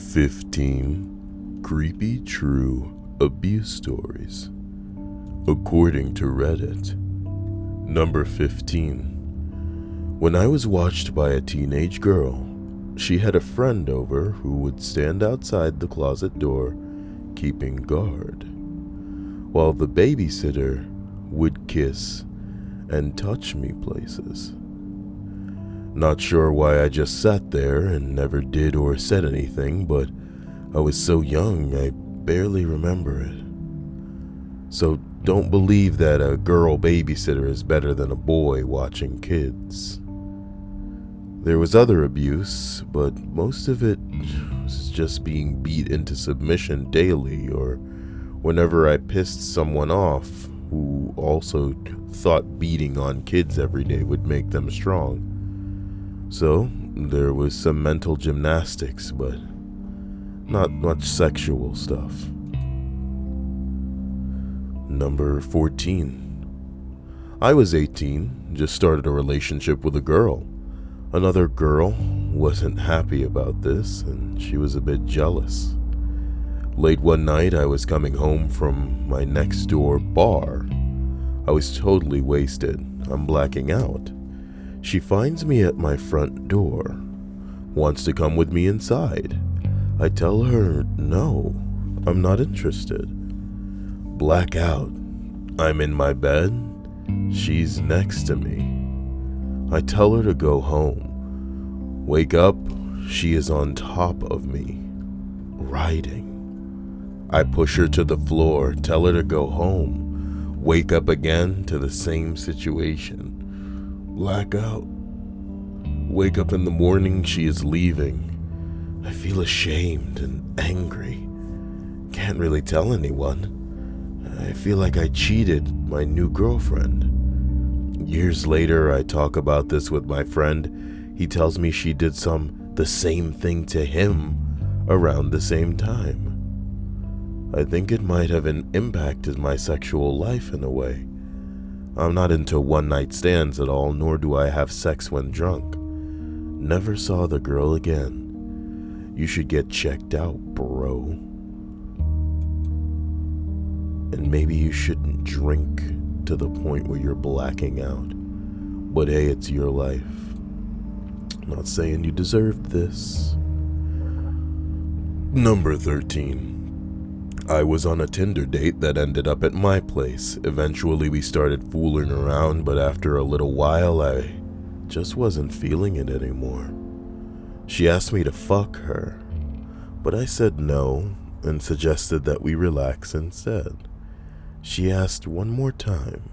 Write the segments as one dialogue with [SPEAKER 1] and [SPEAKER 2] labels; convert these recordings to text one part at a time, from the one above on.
[SPEAKER 1] 15 Creepy True Abuse Stories, according to Reddit. Number 15. When I was watched by a teenage girl, she had a friend over who would stand outside the closet door, keeping guard, while the babysitter would kiss and touch me places. Not sure why I just sat there and never did or said anything, but I was so young I barely remember it. So don't believe that a girl babysitter is better than a boy watching kids. There was other abuse, but most of it was just being beat into submission daily, or whenever I pissed someone off who also thought beating on kids every day would make them strong. So there was some mental gymnastics, but not much sexual stuff. Number 14. I was 18, just started a relationship with a girl. Another girl wasn't happy about this, and she was a bit jealous. Late one night, I was coming home from my next door bar. I was totally wasted. I'm blacking out. She finds me at my front door, wants to come with me inside. I tell her, no, I'm not interested. Blackout. I'm in my bed. She's next to me. I tell her to go home. Wake up, she is on top of me, riding. I push her to the floor, tell her to go home. Wake up again to the same situation. Blackout. Wake up in the morning, she is leaving. I feel ashamed and angry. Can't really tell anyone. I feel like I cheated my new girlfriend. Years later, I talk about this with my friend. He tells me she did the same thing to him around the same time. I think it might have impacted my sexual life in a way. I'm not into one-night stands at all, nor do I have sex when drunk. Never saw the girl again. You should get checked out, bro. And maybe you shouldn't drink to the point where you're blacking out. But hey, it's your life. Not saying you deserved this. Number 13. I was on a Tinder date that ended up at my place. Eventually we started fooling around, but after a little while I just wasn't feeling it anymore. She asked me to fuck her, but I said no and suggested that we relax instead. She asked one more time,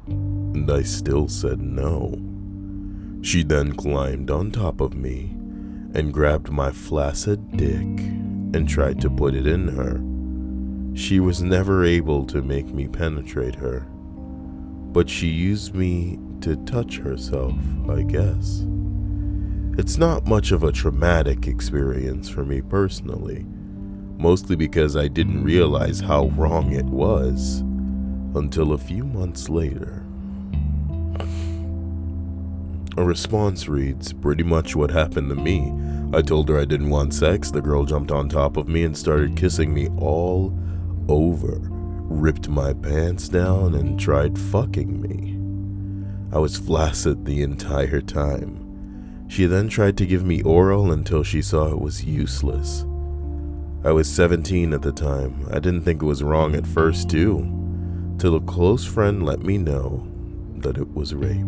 [SPEAKER 1] and I still said no. She then climbed on top of me and grabbed my flaccid dick and tried to put it in her. She was never able to make me penetrate her, but she used me to touch herself, I guess. It's not much of a traumatic experience for me personally, mostly because I didn't realize how wrong it was until a few months later. A response reads pretty much what happened to me. I told her I didn't want sex. The girl jumped on top of me and started kissing me all over, ripped my pants down, and tried fucking me. I was flaccid the entire time. She then tried to give me oral until she saw it was useless. I was 17 at the time. I didn't think it was wrong at first too, till a close friend let me know that it was rape.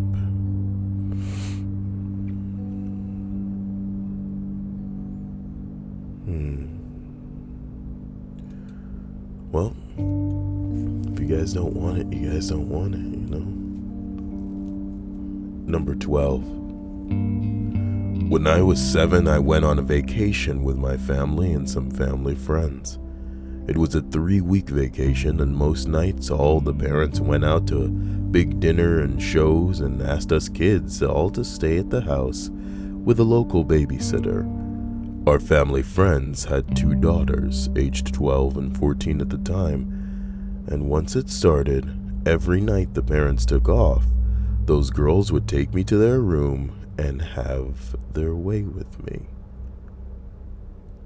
[SPEAKER 1] Well, if you guys don't want it, you guys don't want it, you know? Number 12. When I was 7, I went on a vacation with my family and some family friends. It was a 3-week vacation, and most nights all the parents went out to a big dinner and shows and asked us kids all to stay at the house with a local babysitter. Our family friends had 2 daughters, aged 12 and 14 at the time, and once it started, every night the parents took off, those girls would take me to their room and have their way with me.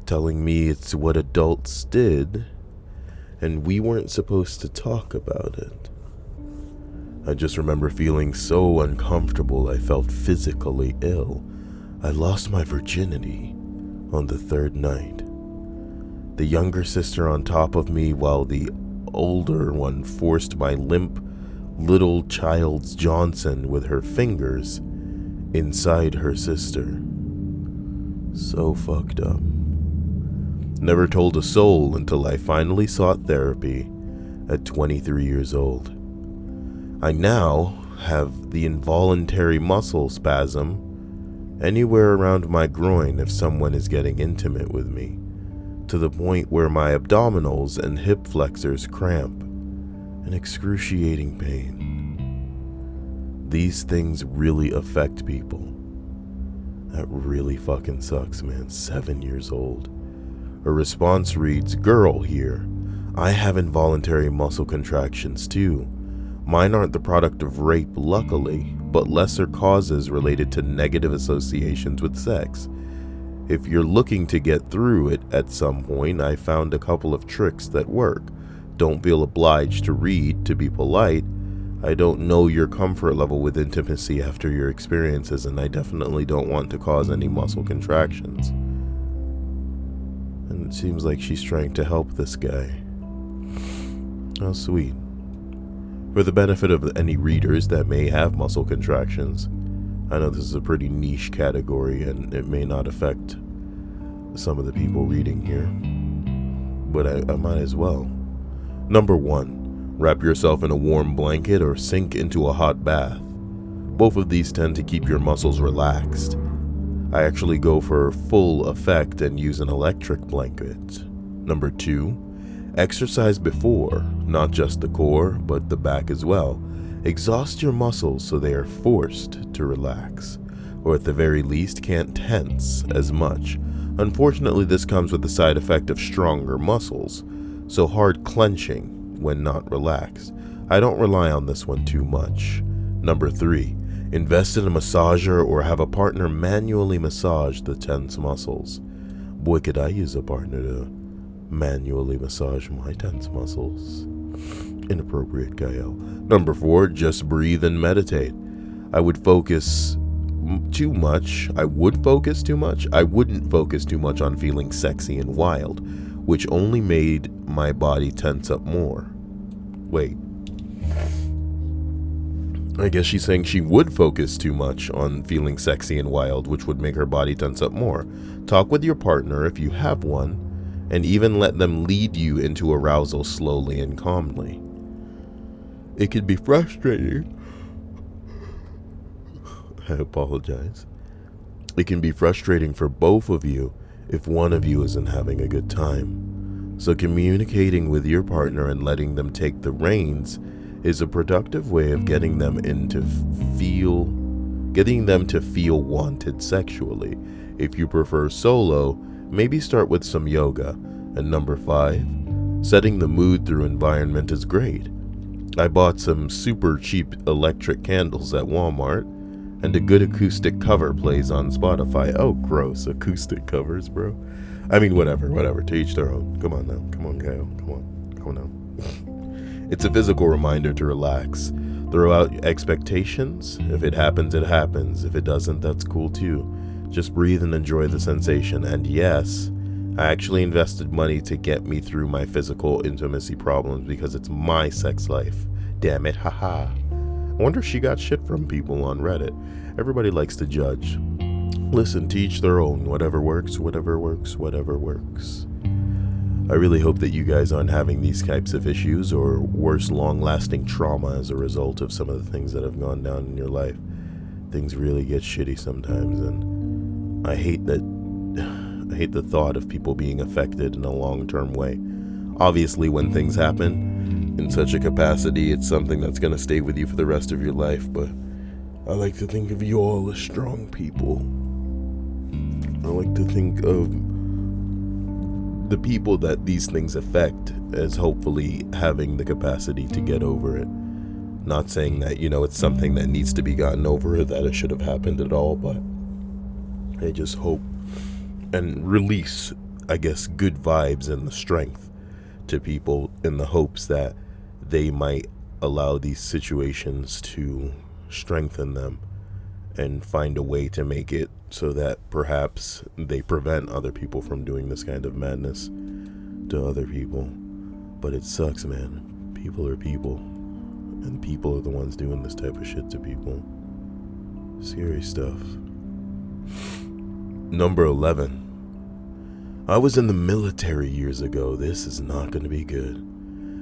[SPEAKER 1] telling me it's what adults did, and we weren't supposed to talk about it. I just remember feeling so uncomfortable I felt physically ill. I lost my virginity on the third night. The younger sister on top of me while the older one forced my limp little child's Johnson with her fingers inside her sister. So fucked up. Never told a soul until I finally sought therapy at 23 years old. I now have the involuntary muscle spasm anywhere around my groin if someone is getting intimate with me, to the point where my abdominals and hip flexors cramp, an excruciating pain. These things really affect people. That really fucking sucks, man. 7 years old. A response reads, "Girl here. I have involuntary muscle contractions too. Mine aren't the product of rape, luckily, but lesser causes related to negative associations with sex. If you're looking to get through it at some point, I found a couple of tricks that work. Don't feel obliged to read to be polite. I don't know your comfort level with intimacy after your experiences, and I definitely don't want to cause any muscle contractions." And it seems like she's trying to help this guy. How sweet. For the benefit of any readers that may have muscle contractions, I know this is a pretty niche category and it may not affect some of the people reading here, but I might as well. Number 1, wrap yourself in a warm blanket or sink into a hot bath. Both of these tend to keep your muscles relaxed. I actually go for full effect and use an electric blanket. Number 2, exercise before, not just the core, but the back as well. Exhaust your muscles so they are forced to relax, or at the very least can't tense as much. Unfortunately, this comes with the side effect of stronger muscles, so hard clenching when not relaxed. I don't rely on this one too much. Number 3, invest in a massager or have a partner manually massage the tense muscles. Boy, could I use a partner to manually massage my tense muscles. Inappropriate, Gael. Number 4, just breathe and meditate. I would focus too much. I wouldn't focus too much on feeling sexy and wild, which only made my body tense up more. Wait. I guess she's saying she would focus too much on feeling sexy and wild, which would make her body tense up more. Talk with your partner if you have one, and even let them lead you into arousal slowly and calmly. It can be frustrating. I apologize. It can be frustrating for both of you if one of you isn't having a good time. So communicating with your partner and letting them take the reins is a productive way of getting them to feel wanted sexually. If you prefer solo, maybe start with some yoga. And number 5, setting the mood through environment is great. I bought some super cheap electric candles at Walmart, and a good acoustic cover plays on Spotify. Oh, gross, acoustic covers, bro. I mean, whatever, to each their own. Come on now, come on, Kyle, come on now. It's a physical reminder to relax. Throw out expectations. If it happens, it happens. If it doesn't, that's cool too. Just breathe and enjoy the sensation. And yes, I actually invested money to get me through my physical intimacy problems because it's my sex life. Damn it, haha. I wonder if she got shit from people on Reddit. Everybody likes to judge. Listen, to each their own. Whatever works, whatever works, whatever works. I really hope that you guys aren't having these types of issues or worse long-lasting trauma as a result of some of the things that have gone down in your life. Things really get shitty sometimes, and I hate the thought of people being affected in a long-term way. Obviously, when things happen in such a capacity, it's something that's going to stay with you for the rest of your life, but I like to think of you all as strong people. I like to think of the people that these things affect as hopefully having the capacity to get over it. Not saying that, it's something that needs to be gotten over or that it should have happened at all, but I just hope and release I guess, good vibes and the strength to people in the hopes that they might allow these situations to strengthen them and find a way to make it so that perhaps they prevent other people from doing this kind of madness to other people. But it sucks, man. People are people, and people are the ones doing this type of shit to people. Scary stuff. Number 11. I was in the military years ago. This is not going to be good.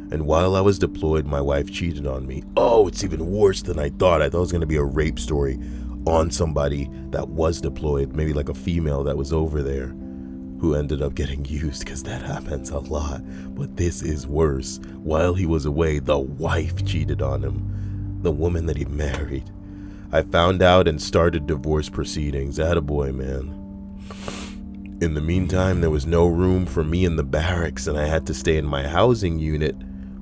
[SPEAKER 1] And while I was deployed, my wife cheated on me. Oh, it's even worse than I thought. I thought it was going to be a rape story on somebody that was deployed, maybe like a female that was over there who ended up getting used, because that happens a lot. But this is worse. While he was away, the wife cheated on him, the woman that he married. I found out and started divorce proceedings. Attaboy, man. In the meantime, there was no room for me in the barracks, and I had to stay in my housing unit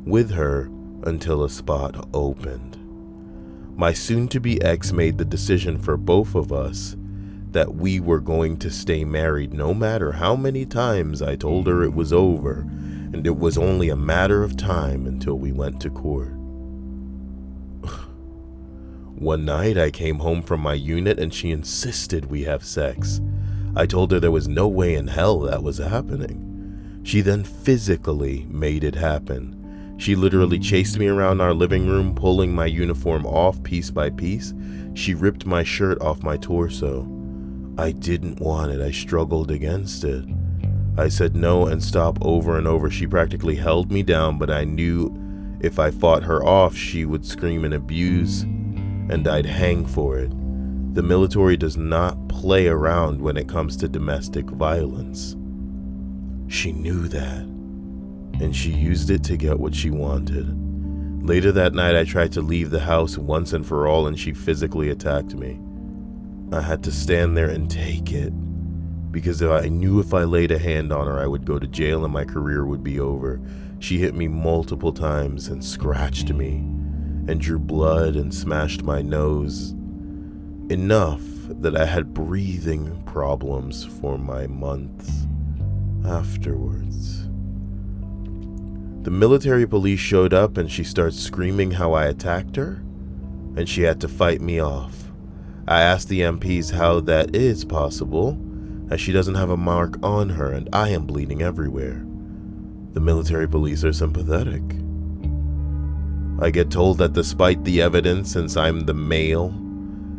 [SPEAKER 1] with her until a spot opened. My soon-to-be ex made the decision for both of us that we were going to stay married no matter how many times I told her it was over, and it was only a matter of time until we went to court. One night I came home from my unit and she insisted we have sex. I told her there was no way in hell that was happening. She then physically made it happen. She literally chased me around our living room, pulling my uniform off piece by piece. She ripped my shirt off my torso. I didn't want it. I struggled against it. I said no and stopped over and over. She practically held me down, but I knew if I fought her off, she would scream and abuse, and I'd hang for it. The military does not play around when it comes to domestic violence. She knew that, and she used it to get what she wanted. Later that night, I tried to leave the house once and for all, and she physically attacked me. I had to stand there and take it, because I knew if I laid a hand on her, I would go to jail and my career would be over. She hit me multiple times and scratched me, and drew blood and smashed my nose. Enough that I had breathing problems for my months afterwards. The military police showed up and she started screaming how I attacked her, and she had to fight me off. I asked the MPs how that is possible, as she doesn't have a mark on her and I am bleeding everywhere. The military police are sympathetic. I get told that despite the evidence, since I'm the male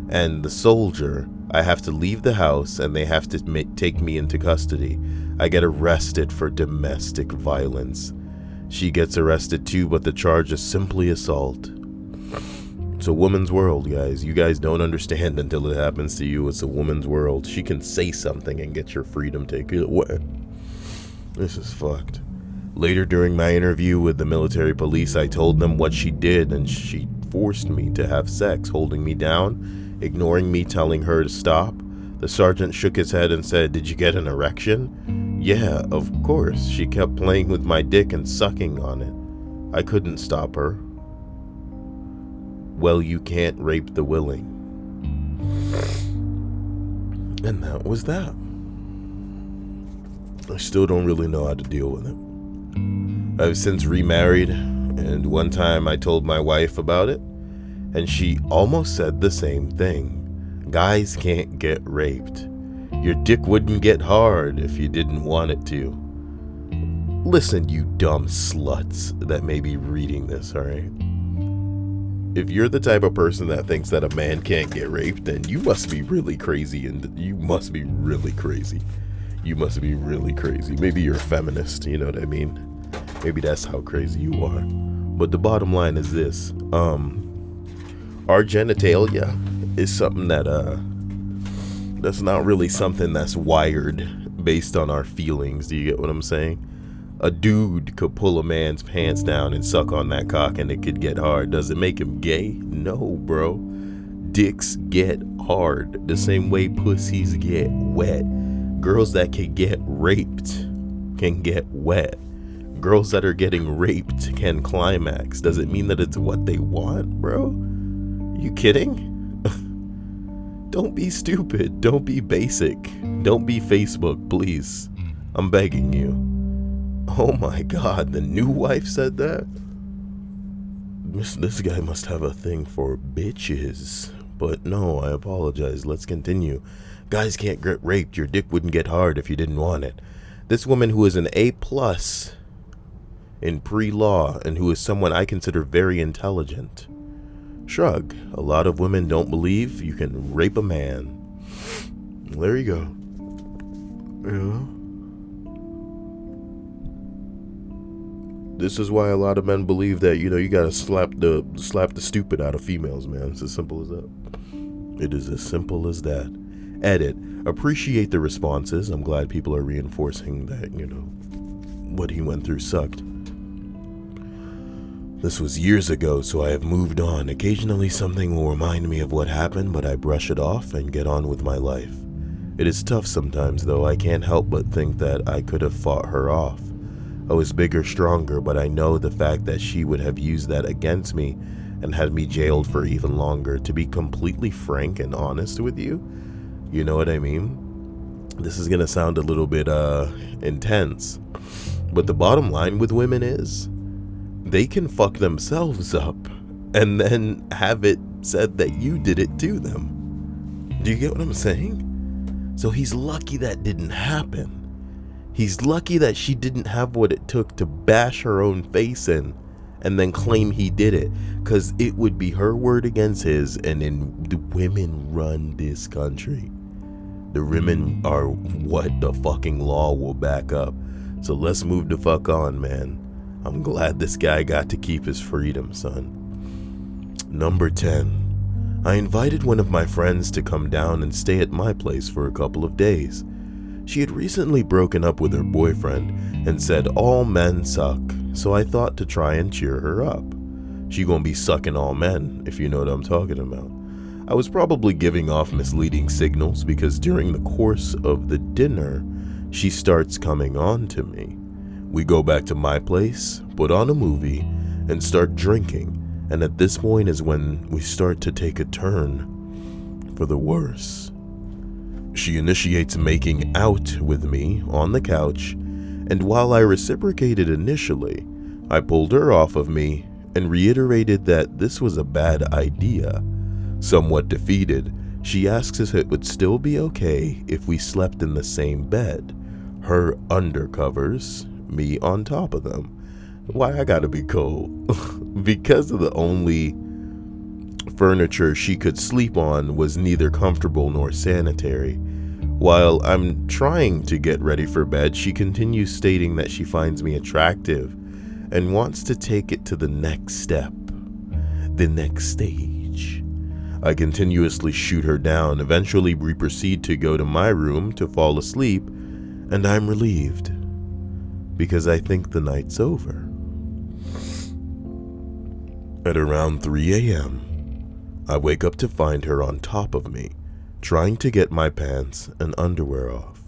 [SPEAKER 1] and the soldier, I have to leave the house and they have to take me into custody. I get arrested for domestic violence. She gets arrested too, but the charge is simply assault. It's a woman's world, guys. You guys don't understand until it happens to you. It's a woman's world. She can say something and get your freedom taken away. This is fucked. Later during my interview with the military police, I told them what she did, and she forced me to have sex, holding me down, ignoring me, telling her to stop. The sergeant shook his head and said, "Did you get an erection?" "Yeah, of course." She kept playing with my dick and sucking on it. I couldn't stop her. Well, you can't rape the willing. And that was that. I still don't really know how to deal with it. I've since remarried, and one time I told my wife about it, and she almost said the same thing. Guys can't get raped. Your dick wouldn't get hard if you didn't want it to. Listen, you dumb sluts that may be reading this, alright? If you're the type of person that thinks that a man can't get raped, then you must be really crazy, and you must be really crazy. You must be really crazy. Maybe you're a feminist, you know what I mean? Maybe that's how crazy you are. But the bottom line is this. Our genitalia is something that's not really something that's wired based on our feelings. Do you get what I'm saying? A dude could pull a man's pants down and suck on that cock and it could get hard. Does it make him gay? No, bro. Dicks get hard the same way pussies get wet. Girls that can get raped can get wet. Girls that are getting raped can climax. Does it mean that it's what they want, bro? You kidding? Don't be stupid. Don't be basic. Don't be Facebook, please. I'm begging you. Oh my god, the new wife said that? This guy must have a thing for bitches. But no, I apologize. Let's continue. Guys can't get raped. Your dick wouldn't get hard if you didn't want it. This woman who is an A+ in pre-law and who is someone I consider very intelligent. Shrug. A lot of women don't believe you can rape a man. There you go. Yeah. This is why a lot of men believe that, you gotta slap the stupid out of females, man. It's as simple as that. It is as simple as that. Edit. Appreciate the responses. I'm glad people are reinforcing that, what he went through sucked. This was years ago, so I have moved on. Occasionally something will remind me of what happened, but I brush it off and get on with my life. It is tough sometimes, though. I can't help but think that I could have fought her off. I was bigger, stronger, but I know the fact that she would have used that against me and had me jailed for even longer. To be completely frank and honest with you, you know what I mean? This is gonna sound a little bit intense, but the bottom line with women is they can fuck themselves up and then have it said that you did it to them. Do you get what I'm saying? So he's lucky that didn't happen. He's lucky that she didn't have what it took to bash her own face in and then claim he did it, because it would be her word against his, and then the women run this country. The women are what the fucking law will back up. So let's move the fuck on, man. I'm glad this guy got to keep his freedom, son. Number 10. I invited one of my friends to come down and stay at my place for a couple of days. She had recently broken up with her boyfriend and said all men suck, so I thought to try and cheer her up. She gonna be sucking all men, if you know what I'm talking about. I was probably giving off misleading signals because during the course of the dinner, she starts coming on to me. We go back to my place, put on a movie, and start drinking, and at this point is when we start to take a turn for the worse. She initiates making out with me on the couch, and while I reciprocated initially, I pulled her off of me and reiterated that this was a bad idea. Somewhat defeated, she asks if it would still be okay if we slept in the same bed, her undercovers, me on top of them. Why I gotta be cold? Because of the only furniture she could sleep on was neither comfortable nor sanitary. While I'm trying to get ready for bed, she continues stating that she finds me attractive and wants to take it to the next step, the next stage. I continuously shoot her down. Eventually, we proceed to go to my room to fall asleep, and I'm relieved because I think the night's over. At around 3 a.m., I wake up to find her on top of me, trying to get my pants and underwear off.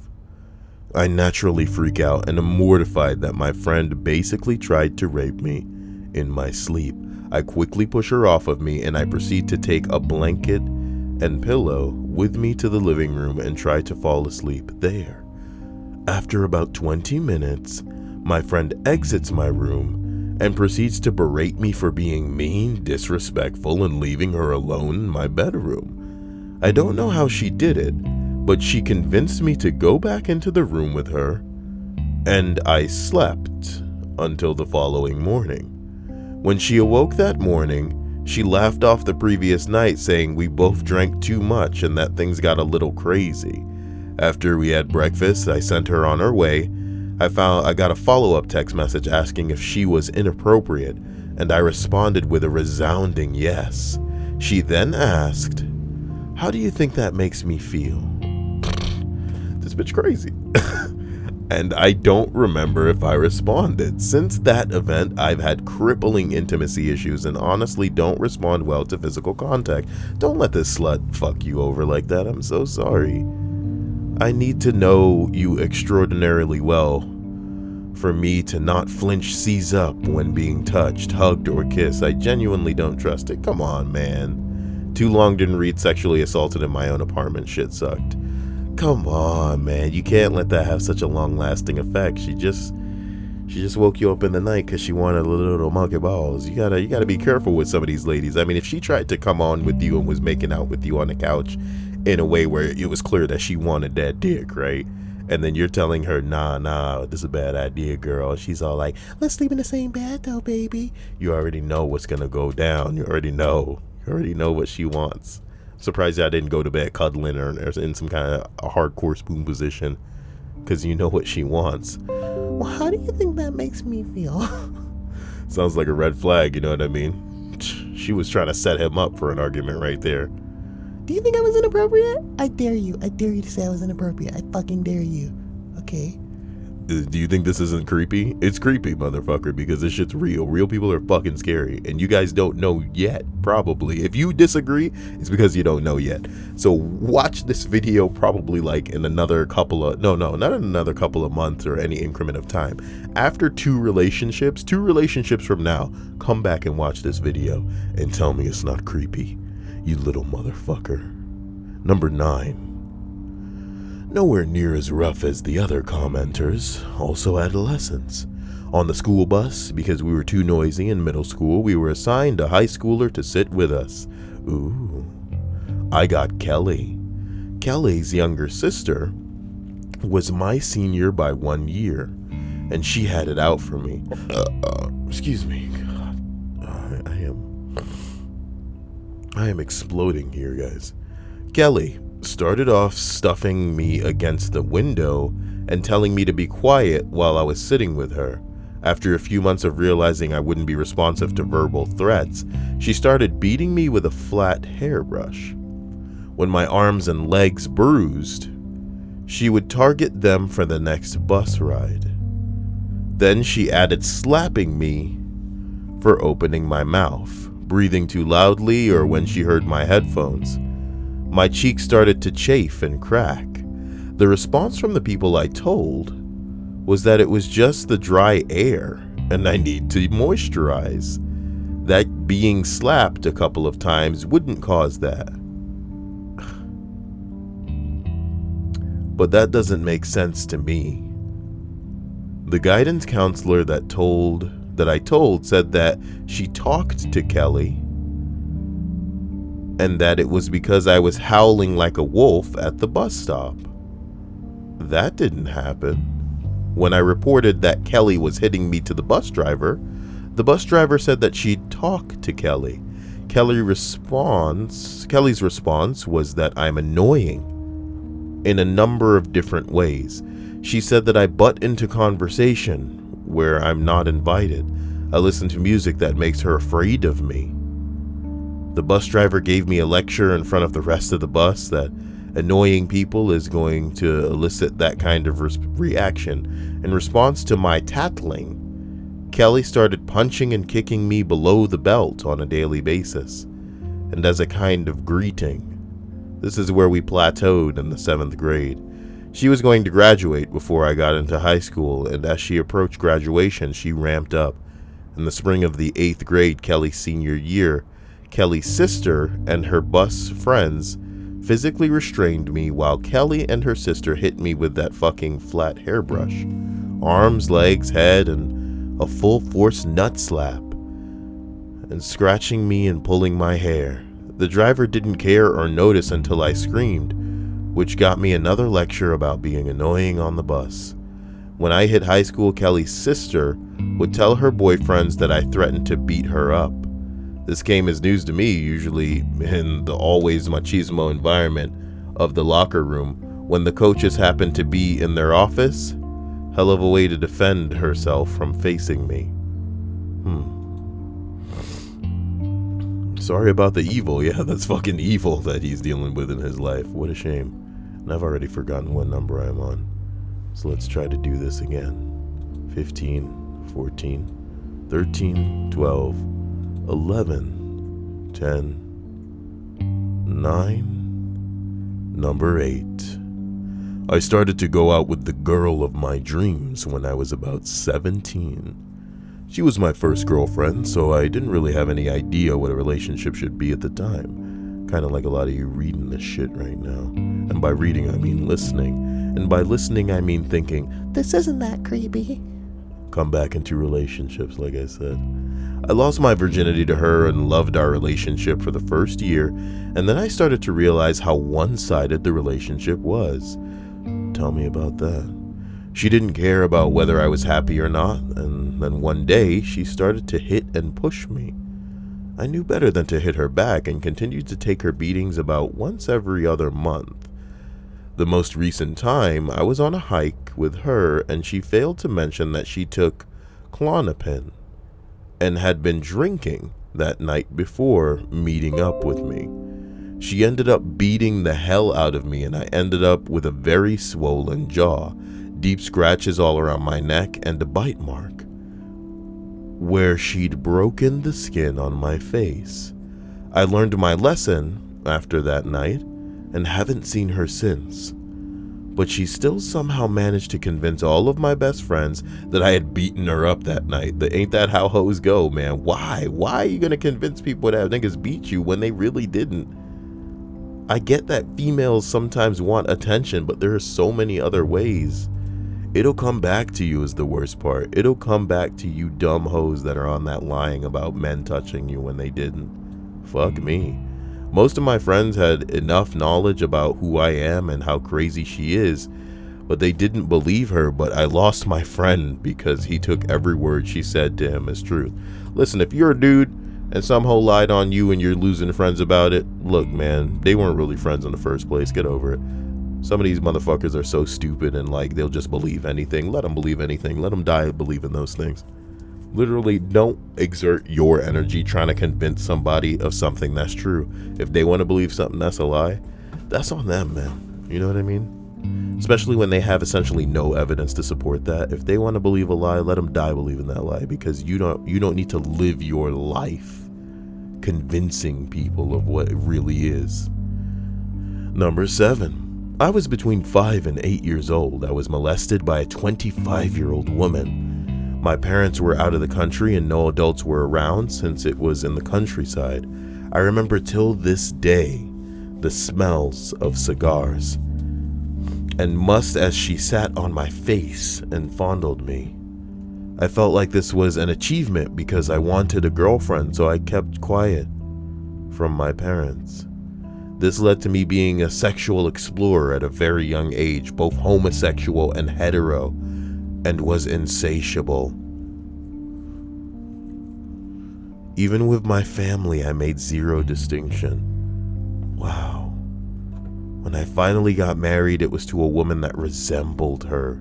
[SPEAKER 1] I naturally freak out and am mortified that my friend basically tried to rape me in my sleep. I quickly push her off of me and I proceed to take a blanket and pillow with me to the living room and try to fall asleep there. After about 20 minutes, my friend exits my room and proceeds to berate me for being mean, disrespectful, and leaving her alone in my bedroom. I don't know how she did it, but she convinced me to go back into the room with her, and I slept until the following morning. When she awoke that morning, she laughed off the previous night, saying we both drank too much and that things got a little crazy. After we had breakfast, I sent her on her way. I got a follow-up text message asking if she was inappropriate, and I responded with a resounding yes. She then asked, "How do you think that makes me feel?" This bitch crazy. And I don't remember if I responded. Since that event, I've had crippling intimacy issues and honestly don't respond well to physical contact. Don't let this slut fuck you over like that. I'm so sorry. I need to know you extraordinarily well for me to not flinch, seize up when being touched, hugged, or kissed. I genuinely don't trust it. Come on, man. Too long didn't read sexually assaulted in my own apartment. Shit sucked.
[SPEAKER 2] Come on, man. You can't let that have such a long-lasting effect. She just woke you up in the night because she wanted a little monkey balls. You gotta be careful with some of these ladies. I mean, if she tried to come on with you and was making out with you on the couch in a way where it was clear that she wanted that dick, right? And then you're telling her, nah, this is a bad idea, girl. And she's all like, let's sleep in the same bed though, baby. You already know what's gonna go down. You already know what she wants. Surprised I didn't go to bed cuddling her or in some kind of a hardcore spoon position, because you know what she wants. Well, how do you think that makes me feel? Sounds like a red flag, you know what I mean? She was trying to set him up for an argument right there. Do you think I was inappropriate? I dare you to say I was inappropriate. I fucking dare you. Okay. Do you think this isn't creepy? It's creepy, motherfucker, because this shit's real. Real people are fucking scary, and you guys don't know yet, probably. If you disagree, it's because you don't know yet. So watch this video probably like in another couple of, not in another couple of months or any increment of time. After two relationships from now, come back and watch this video and tell me it's not creepy, you little motherfucker. Number 9. Nowhere near as rough as the other commenters, also adolescents. On the school bus, because we were too noisy in middle school, we were assigned a high schooler to sit with us. Ooh. I got Kelly. Kelly's younger sister was my senior by 1 year, and she had it out for me. Excuse me. God, I am exploding here, guys. Kelly started off stuffing me against the window and telling me to be quiet while I was sitting with her. After a few months of realizing I wouldn't be responsive to verbal threats, she started beating me with a flat hairbrush. When my arms and legs bruised, she would target them for the next bus ride. Then she added slapping me for opening my mouth, breathing too loudly, or when she heard my headphones. My cheeks started to chafe and crack. The response from the people I told was that it was just the dry air and I need to moisturize. That being slapped a couple of times wouldn't cause that. But that doesn't make sense to me. The guidance counselor that I told said that she talked to Kelly and that it was because I was howling like a wolf at the bus stop. That didn't happen. When I reported that Kelly was hitting me to the bus driver said that she'd talk to Kelly. Kelly's response was that I'm annoying in a number of different ways. She said that I butt into conversation where I'm not invited. I listen to music that makes her afraid of me. The bus driver gave me a lecture in front of the rest of the bus that annoying people is going to elicit that kind of reaction. In response to my tattling, Kelly started punching and kicking me below the belt on a daily basis. And as a kind of greeting, this is where we plateaued in the 7th grade. She was going to graduate before I got into high school, and as she approached graduation, she ramped up. In the spring of the 8th grade, Kelly's senior year, Kelly's sister and her bus friends physically restrained me while Kelly and her sister hit me with that fucking flat hairbrush. Arms, legs, head, and a full force nut slap. And scratching me and pulling my hair. The driver didn't care or notice until I screamed, which got me another lecture about being annoying on the bus. When I hit high school, Kelly's sister would tell her boyfriends that I threatened to beat her up. This came as news to me, usually in the always machismo environment of the locker room. When the coaches happened to be in their office, hell of a way to defend herself from facing me. Sorry about the evil. Yeah, that's fucking evil that he's dealing with in his life. What a shame. And I've already forgotten what number I'm on. So let's try to do this again. 15, 14, 13, 12, 11, 10, 9, number 8. I started to go out with the girl of my dreams when I was about 17. She was my first girlfriend, so I didn't really have any idea what a relationship should be at the time. Kind of like a lot of you reading this shit right now. And by reading, I mean listening. And by listening, I mean thinking, this isn't that creepy. Come back into relationships, like I said. I lost my virginity to her and loved our relationship for the first year, and then I started to realize how one-sided the relationship was. Tell me about that. She didn't care about whether I was happy or not, and then one day she started to hit and push me. I knew better than to hit her back and continued to take her beatings about once every other month. The most recent time, I was on a hike with her and she failed to mention that she took Klonopin and had been drinking that night before meeting up with me. She ended up beating the hell out of me and I ended up with a very swollen jaw, deep scratches all around my neck, and a bite mark where she'd broken the skin on my face. I learned my lesson after that night and haven't seen her since. But she still somehow managed to convince all of my best friends that I had beaten her up that night. Ain't that how hoes go, man? Why? Why are you gonna convince people to have niggas beat you when they really didn't? I get that females sometimes want attention, but there are so many other ways. It'll come back to you is the worst part. It'll come back to you dumb hoes that are on that lying about men touching you when they didn't. Fuck me. Most of my friends had enough knowledge about who I am and how crazy she is, but they didn't believe her. But I lost my friend because he took every word she said to him as truth. Listen, if you're a dude and some hoe lied on you and you're losing friends about it, look, man, they weren't really friends in the first place. Get over it. Some of these motherfuckers are so stupid and like they'll just believe anything. Let them believe anything. Let them die believing those things. Literally, don't exert your energy trying to convince somebody of something that's true. If they want to believe something that's a lie, that's on them, man. You know what I mean? Especially when they have essentially no evidence to support that. If they want to believe a lie, let them die believing that lie, because you don't need to live your life convincing people of what it really is. Number 7. I was between 5 and 8 years old. I was molested by a 25-year-old woman. My parents were out of the country and no adults were around since it was in the countryside. I remember till this day the smells of cigars and musk as she sat on my face and fondled me. I felt like this was an achievement because I wanted a girlfriend, so I kept quiet from my parents. This led to me being a sexual explorer at a very young age, both homosexual and hetero, and was insatiable. Even with my family, I made zero distinction. Wow. When I finally got married, it was to a woman that resembled her.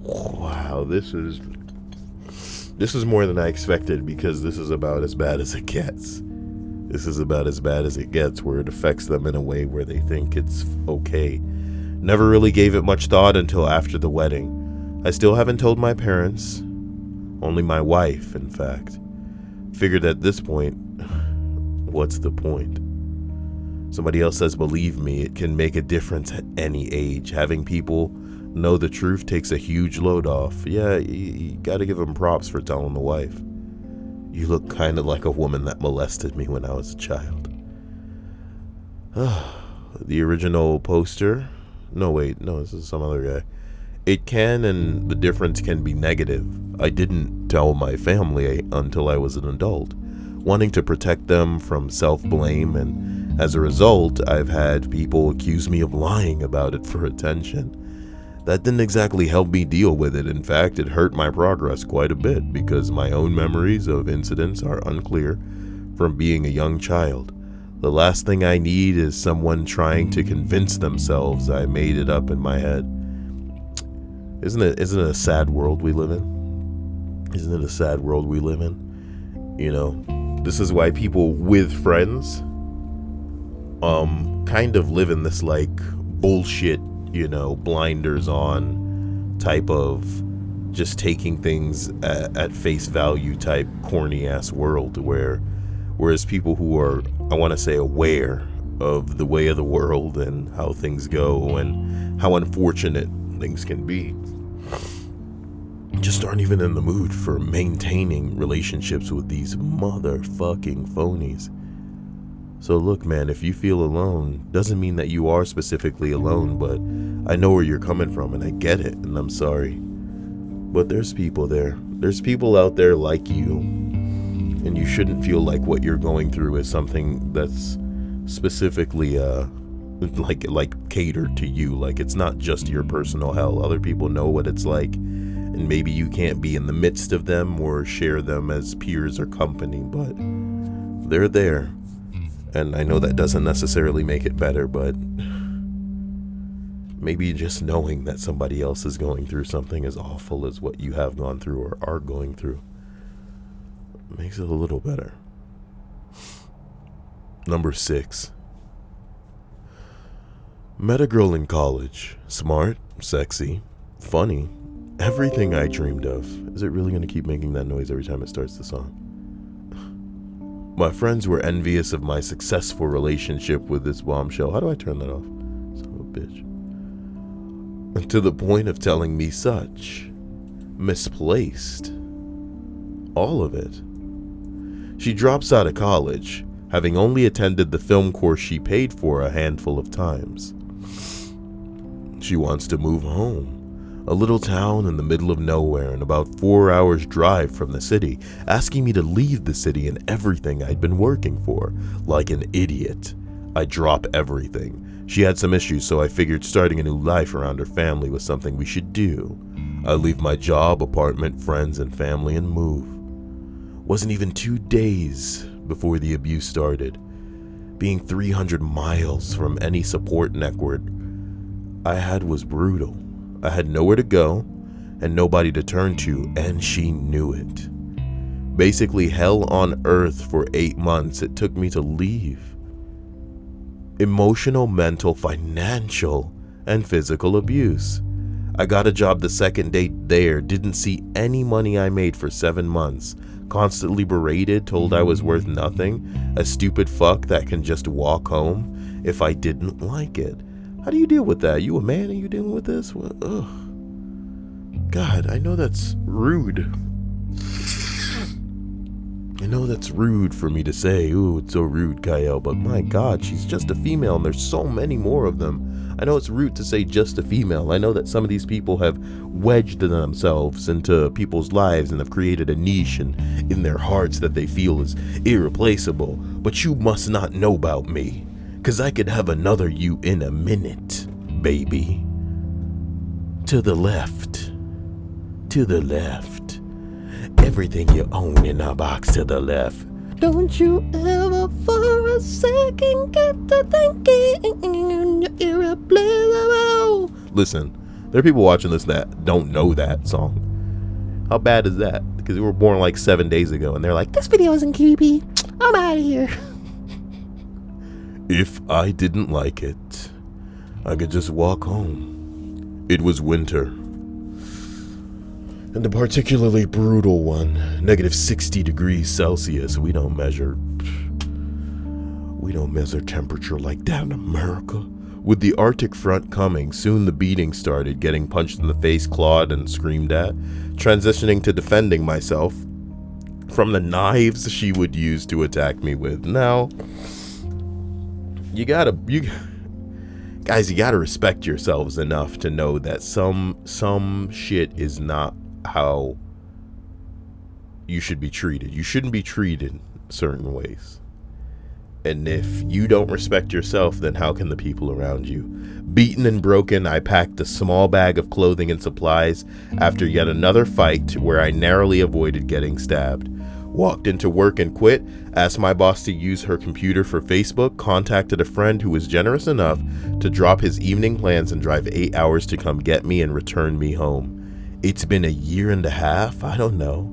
[SPEAKER 2] Wow, this is more than I expected, because this is about as bad as it gets. This is about as bad as it gets, where it affects them in a way where they think it's okay. Never really gave it much thought until after the wedding. I still haven't told my parents. Only my wife, in fact. Figured at this point, what's the point? Somebody else says, believe me, it can make a difference at any age. Having people know the truth takes a huge load off. Yeah, you gotta give them props for telling the wife. You look kind of like a woman that molested me when I was a child. The original poster. No, this is some other guy. It can, and the difference can be negative. I didn't tell my family until I was an adult, wanting to protect them from self-blame, and as a result, I've had people accuse me of lying about it for attention. That didn't exactly help me deal with it. In fact, it hurt my progress quite a bit because my own memories of incidents are unclear from being a young child. The last thing I need is someone trying to convince themselves I made it up in my head. Isn't it a sad world we live in? Isn't it a sad world we live in? You know, this is why people with friends kind of live in this like bullshit, you know, blinders on type of just taking things at face value type corny ass world, whereas people who are, I want to say, aware of the way of the world and how things go and how unfortunate things can be, just aren't even in the mood for maintaining relationships with these motherfucking phonies. So look, man, if you feel alone, doesn't mean that you are specifically alone, but I know where you're coming from and I get it, and I'm sorry. But there's people there. There's people out there like you, and you shouldn't feel like what you're going through is something that's specifically like catered to you. Like, it's not just your personal hell. Other people know what it's like, and maybe you can't be in the midst of them or share them as peers or company, but they're there. And I know that doesn't necessarily make it better, but maybe just knowing that somebody else is going through something as awful as what you have gone through or are going through makes it a little better. Number 6. Met a girl in college. Smart, sexy, funny. Everything I dreamed of. Is it really going to keep making that noise every time it starts the song? My friends were envious of my successful relationship with this bombshell. How do I turn that off? Son of a bitch. And to the point of telling me such. Misplaced. All of it. She drops out of college, having only attended the film course she paid for a handful of times. She wants to move home. A little town in the middle of nowhere and about 4 hours drive from the city, asking me to leave the city and everything I'd been working for. Like an idiot. I drop everything. She had some issues, so I figured starting a new life around her family was something we should do. I leave my job, apartment, friends, and family and move. Wasn't even 2 days before the abuse started. Being 300 miles from any support network I had was brutal. I had nowhere to go and nobody to turn to, and she knew it. Basically hell on earth for 8 months it took me to leave. Emotional, mental, financial, and physical abuse. I got a job the second day there, didn't see any money I made for 7 months, constantly berated, told I was worth nothing, a stupid fuck that can just walk home if I didn't like it. How do you deal with that? You a man and you dealing with this? What? Ugh. God, I know that's rude. I know that's rude for me to say. Ooh, it's so rude, Kyle. But my God, she's just a female and there's so many more of them. I know it's rude to say just a female. I know that some of these people have wedged themselves into people's lives and have created a niche in their hearts that they feel is irreplaceable. But you must not know about me. 'Cause I could have another you in a minute, baby. To the left. To the left. Everything you own in a box to the left. Don't you ever for a second get to thinking you're irreplaceable. Listen, there are people watching this that don't know that song. How bad is that? Because they were born like 7 days ago and they're like, this video isn't creepy. I'm out of here. If I didn't like it, I could just walk home. It was winter. And a particularly brutal one. Negative 60 degrees Celsius. We don't measure temperature like that in America. With the Arctic front coming, soon the beating started, getting punched in the face, clawed, and screamed at, transitioning to defending myself from the knives she would use to attack me with. Now, you gotta respect yourselves enough to know that some shit is not how you should be treated. You shouldn't be treated certain ways. And if you don't respect yourself, then how can the people around you? Beaten and broken, I packed a small bag of clothing and supplies after yet another fight where I narrowly avoided getting stabbed. Walked into work and quit, asked my boss to use her computer for Facebook, contacted a friend who was generous enough to drop his evening plans and drive 8 hours to come get me and return me home. It's been a year and a half, I don't know.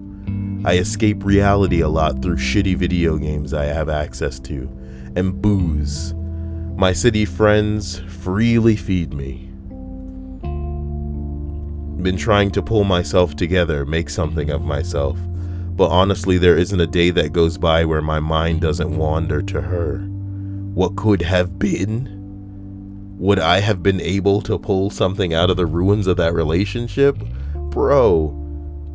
[SPEAKER 2] I escape reality a lot through shitty video games I have access to, and booze. My city friends freely feed me. Been trying to pull myself together, make something of myself. But honestly, there isn't a day that goes by where my mind doesn't wander to her. What could have been? Would I have been able to pull something out of the ruins of that relationship? Bro,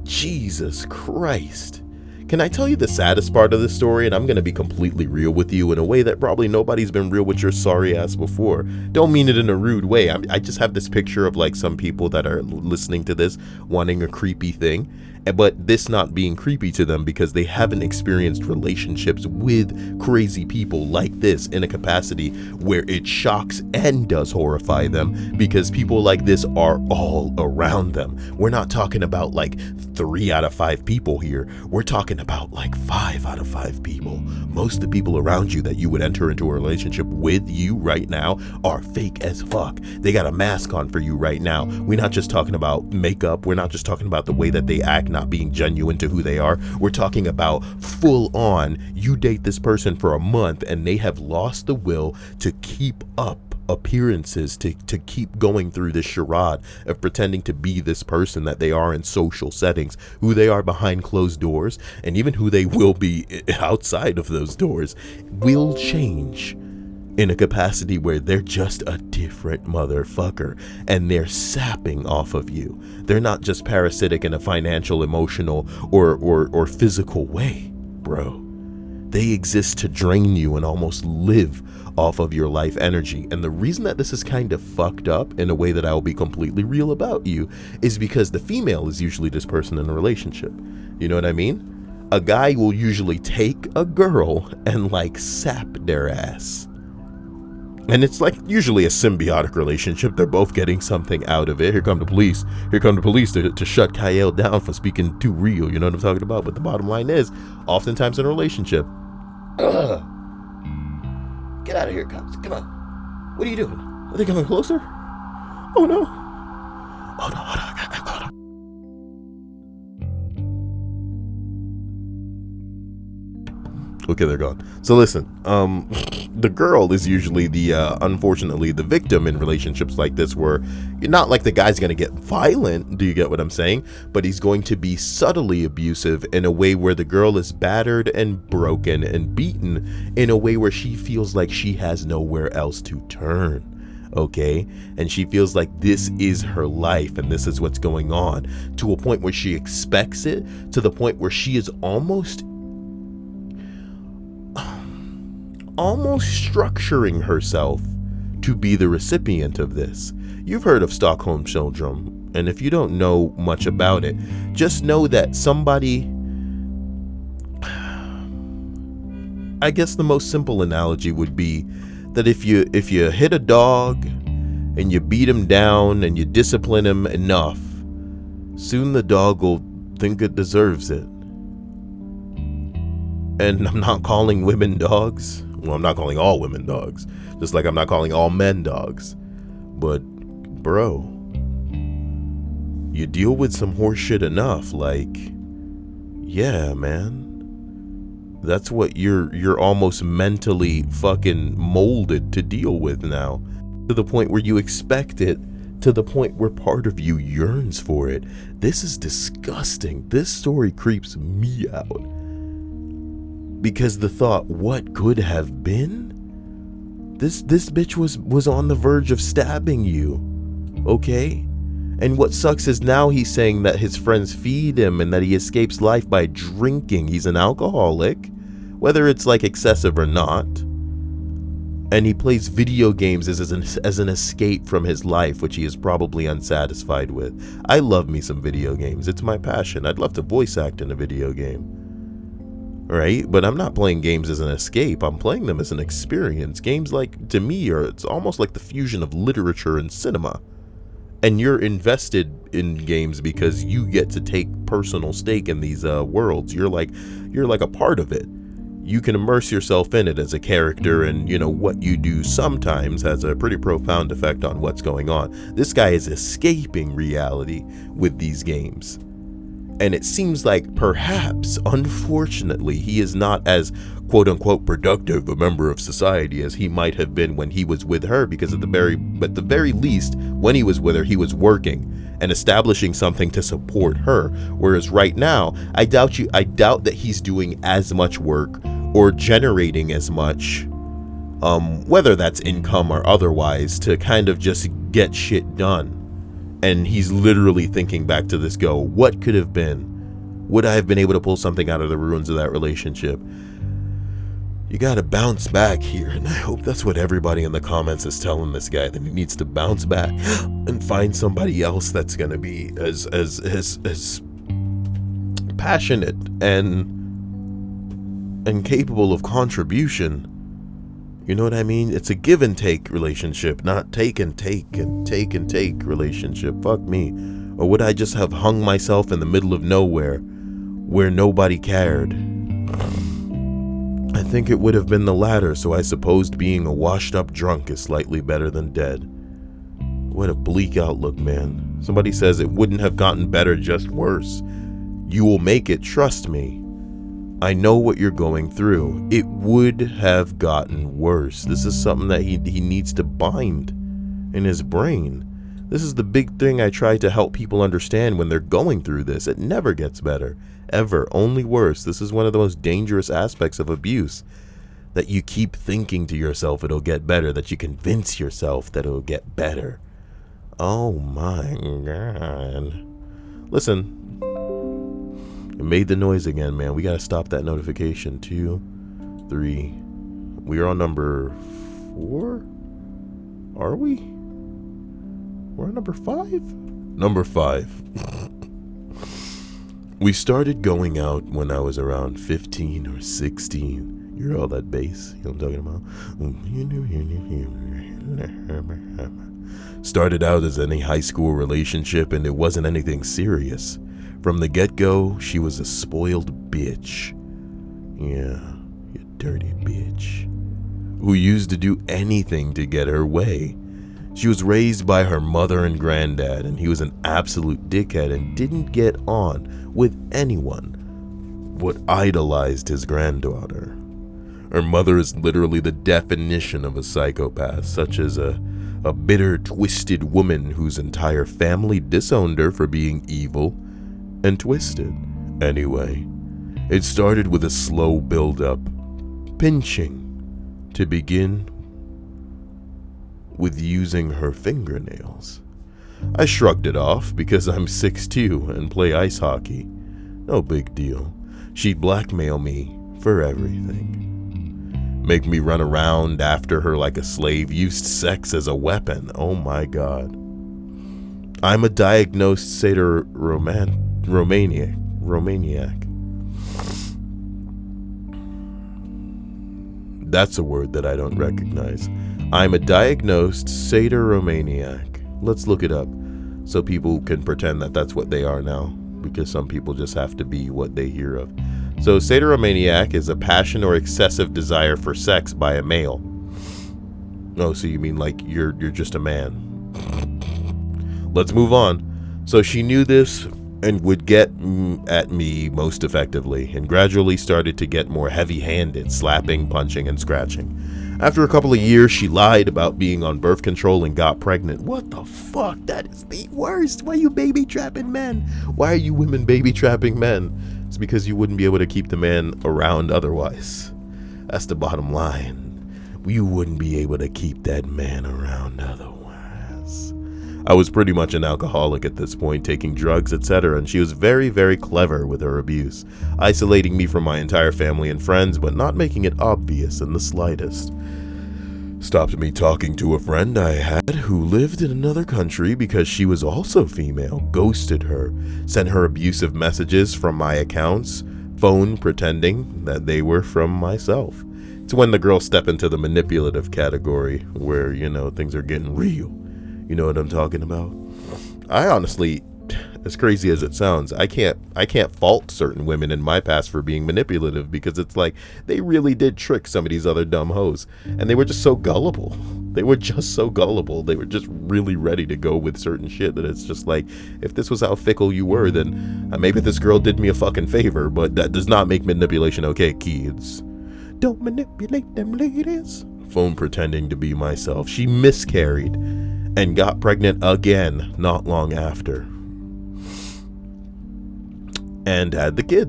[SPEAKER 2] Jesus Christ. Can I tell you the saddest part of this story? And I'm going to be completely real with you in a way that probably nobody's been real with your sorry ass before. Don't mean it in a rude way. I just have this picture of like some people that are listening to this wanting a creepy thing, but this not being creepy to them because they haven't experienced relationships with crazy people like this in a capacity where it shocks and does horrify them, because people like this are all around them. We're not talking about like 3 out of 5 people here. We're talking about like 5 out of 5 people. Most of the people around you that you would enter into a relationship with you right now are fake as fuck. They got a mask on for you right now. We're not just talking about makeup. We're not just talking about the way that they act, not being genuine to who they are. We're talking about full on, you date this person for a month and they have lost the will to keep up appearances, to keep going through this charade of pretending to be this person that they are in social settings, who they are behind closed doors, and even who they will be outside of those doors will change in a capacity where they're just a different motherfucker and they're sapping off of you. They're not just parasitic in a financial, emotional, or physical way, bro. They exist to drain you and almost live off of your life energy. And the reason that this is kind of fucked up in a way that I will be completely real about you is because the female is usually this person in a relationship. You know what I mean? A guy will usually take a girl and like sap their ass. And it's like usually a symbiotic relationship. They're both getting something out of it. Here come the police. Here come the police to shut Kyle down for speaking too real. You know what I'm talking about? But the bottom line is, oftentimes in a relationship, get out of here, cops. Come on. What are you doing? Are they coming closer? Oh no. Oh no, hold on. Hold on. Okay, they're gone. So listen, the girl is usually the, unfortunately, the victim in relationships like this, where not like the guy's going to get violent, do you get what I'm saying? But he's going to be subtly abusive in a way where the girl is battered and broken and beaten in a way where she feels like she has nowhere else to turn. Okay, and she feels like this is her life and this is what's going on, to a point where she expects it, to the point where she is almost structuring herself to be the recipient of this. You've heard of Stockholm Syndrome, and if you don't know much about it, just know that somebody, I guess the most simple analogy would be that if you hit a dog and you beat him down and you discipline him enough, soon the dog will think it deserves it. And I'm not calling women dogs. Well, I'm not calling all women dogs, just like I'm not calling all men dogs. But bro, you deal with some horseshit enough, like, yeah, man, that's what you're almost mentally fucking molded to deal with now, to the point where you expect it, to the point where part of you yearns for it. This is disgusting. This story creeps me out. Because the thought, what could have been? This bitch was on the verge of stabbing you, okay? And what sucks is now he's saying that his friends feed him and that he escapes life by drinking. He's an alcoholic, whether it's like excessive or not. And he plays video games as an escape from his life, which he is probably unsatisfied with. I love me some video games. It's my passion. I'd love to voice act in a video game. Right? But I'm not playing games as an escape. I'm playing them as an experience. Games, like, to me, it's almost like the fusion of literature and cinema. And you're invested in games because you get to take personal stake in these worlds. You're like a part of it. You can immerse yourself in it as a character, and you know what you do sometimes has a pretty profound effect on what's going on. This guy is escaping reality with these games. And it seems like perhaps, unfortunately, he is not as quote-unquote productive a member of society as he might have been when he was with her, because at the very least, when he was with her, he was working and establishing something to support her. Whereas right now, I doubt that he's doing as much work or generating as much, whether that's income or otherwise, to kind of just get shit done. And he's literally thinking back to this what could have been? Would I have been able to pull something out of the ruins of that relationship? You gotta bounce back here, and I hope that's what everybody in the comments is telling this guy, that he needs to bounce back and find somebody else that's gonna be as passionate and capable of contribution. You know what I mean? It's a give and take relationship, not take and take relationship. Fuck me. Or would I just have hung myself in the middle of nowhere where nobody cared? I think it would have been the latter, so I supposed being a washed up drunk is slightly better than dead. What a bleak outlook, man. Somebody says it wouldn't have gotten better, just worse. You will make it, trust me. I know what you're going through. It would have gotten worse. This is something that he needs to bind in his brain. This is the big thing I try to help people understand when they're going through this. It never gets better. Ever. Only worse. This is one of the most dangerous aspects of abuse. That you keep thinking to yourself it'll get better. That you convince yourself that it'll get better. Oh my God. Listen. It made the noise again, man. We gotta stop that notification. 2, 3. We are on number 4? Are we? We're on number 5? Number 5. We started going out when I was around 15 or 16. You hear all that bass? You know what I'm talking about? Started out as any high school relationship, and it wasn't anything serious. From the get-go, she was a spoiled bitch. Yeah, you dirty bitch. Who used to do anything to get her way. She was raised by her mother and granddad, and he was an absolute dickhead and didn't get on with anyone but idolized his granddaughter. Her mother is literally the definition of a psychopath, such as a bitter, twisted woman whose entire family disowned her for being evil and twisted. Anyway, it started with a slow build-up, pinching, to begin with using her fingernails. I shrugged it off because I'm 6'2" and play ice hockey. No big deal. She'd blackmail me for everything. Make me run around after her like a slave, used sex as a weapon. Oh my God. I'm a diagnosed Romaniac. That's a word that I don't recognize. I'm a diagnosed satyromaniac. Let's look it up so people can pretend that that's what they are now, because some people just have to be what they hear of. So satyromaniac is a passion or excessive desire for sex by a male. Oh, so you mean like you're just a man. Let's move on. So she knew this and would get at me most effectively, and gradually started to get more heavy-handed, slapping, punching, and scratching. After a couple of years, she lied about being on birth control and got pregnant. What the fuck? That is the worst. Why are you baby trapping men? Why are you women baby trapping men? It's because you wouldn't be able to keep the man around otherwise. That's the bottom line. You wouldn't be able to keep that man around otherwise. I was pretty much an alcoholic at this point, taking drugs, etc., and she was very, very clever with her abuse, isolating me from my entire family and friends, but not making it obvious in the slightest. Stopped me talking to a friend I had who lived in another country because she was also female, ghosted her, sent her abusive messages from my accounts, phone pretending that they were from myself. It's when the girls step into the manipulative category where, things are getting real. You know what I'm talking about? I honestly, as crazy as it sounds, I can't fault certain women in my past for being manipulative, because it's like they really did trick some of these other dumb hoes, and they were just so gullible. They were just really ready to go with certain shit that it's just like, if this was how fickle you were, then maybe this girl did me a fucking favor, but that does not make manipulation okay, kids. Don't manipulate them ladies. Phone pretending to be myself. She miscarried and got pregnant again not long after. And had the kid.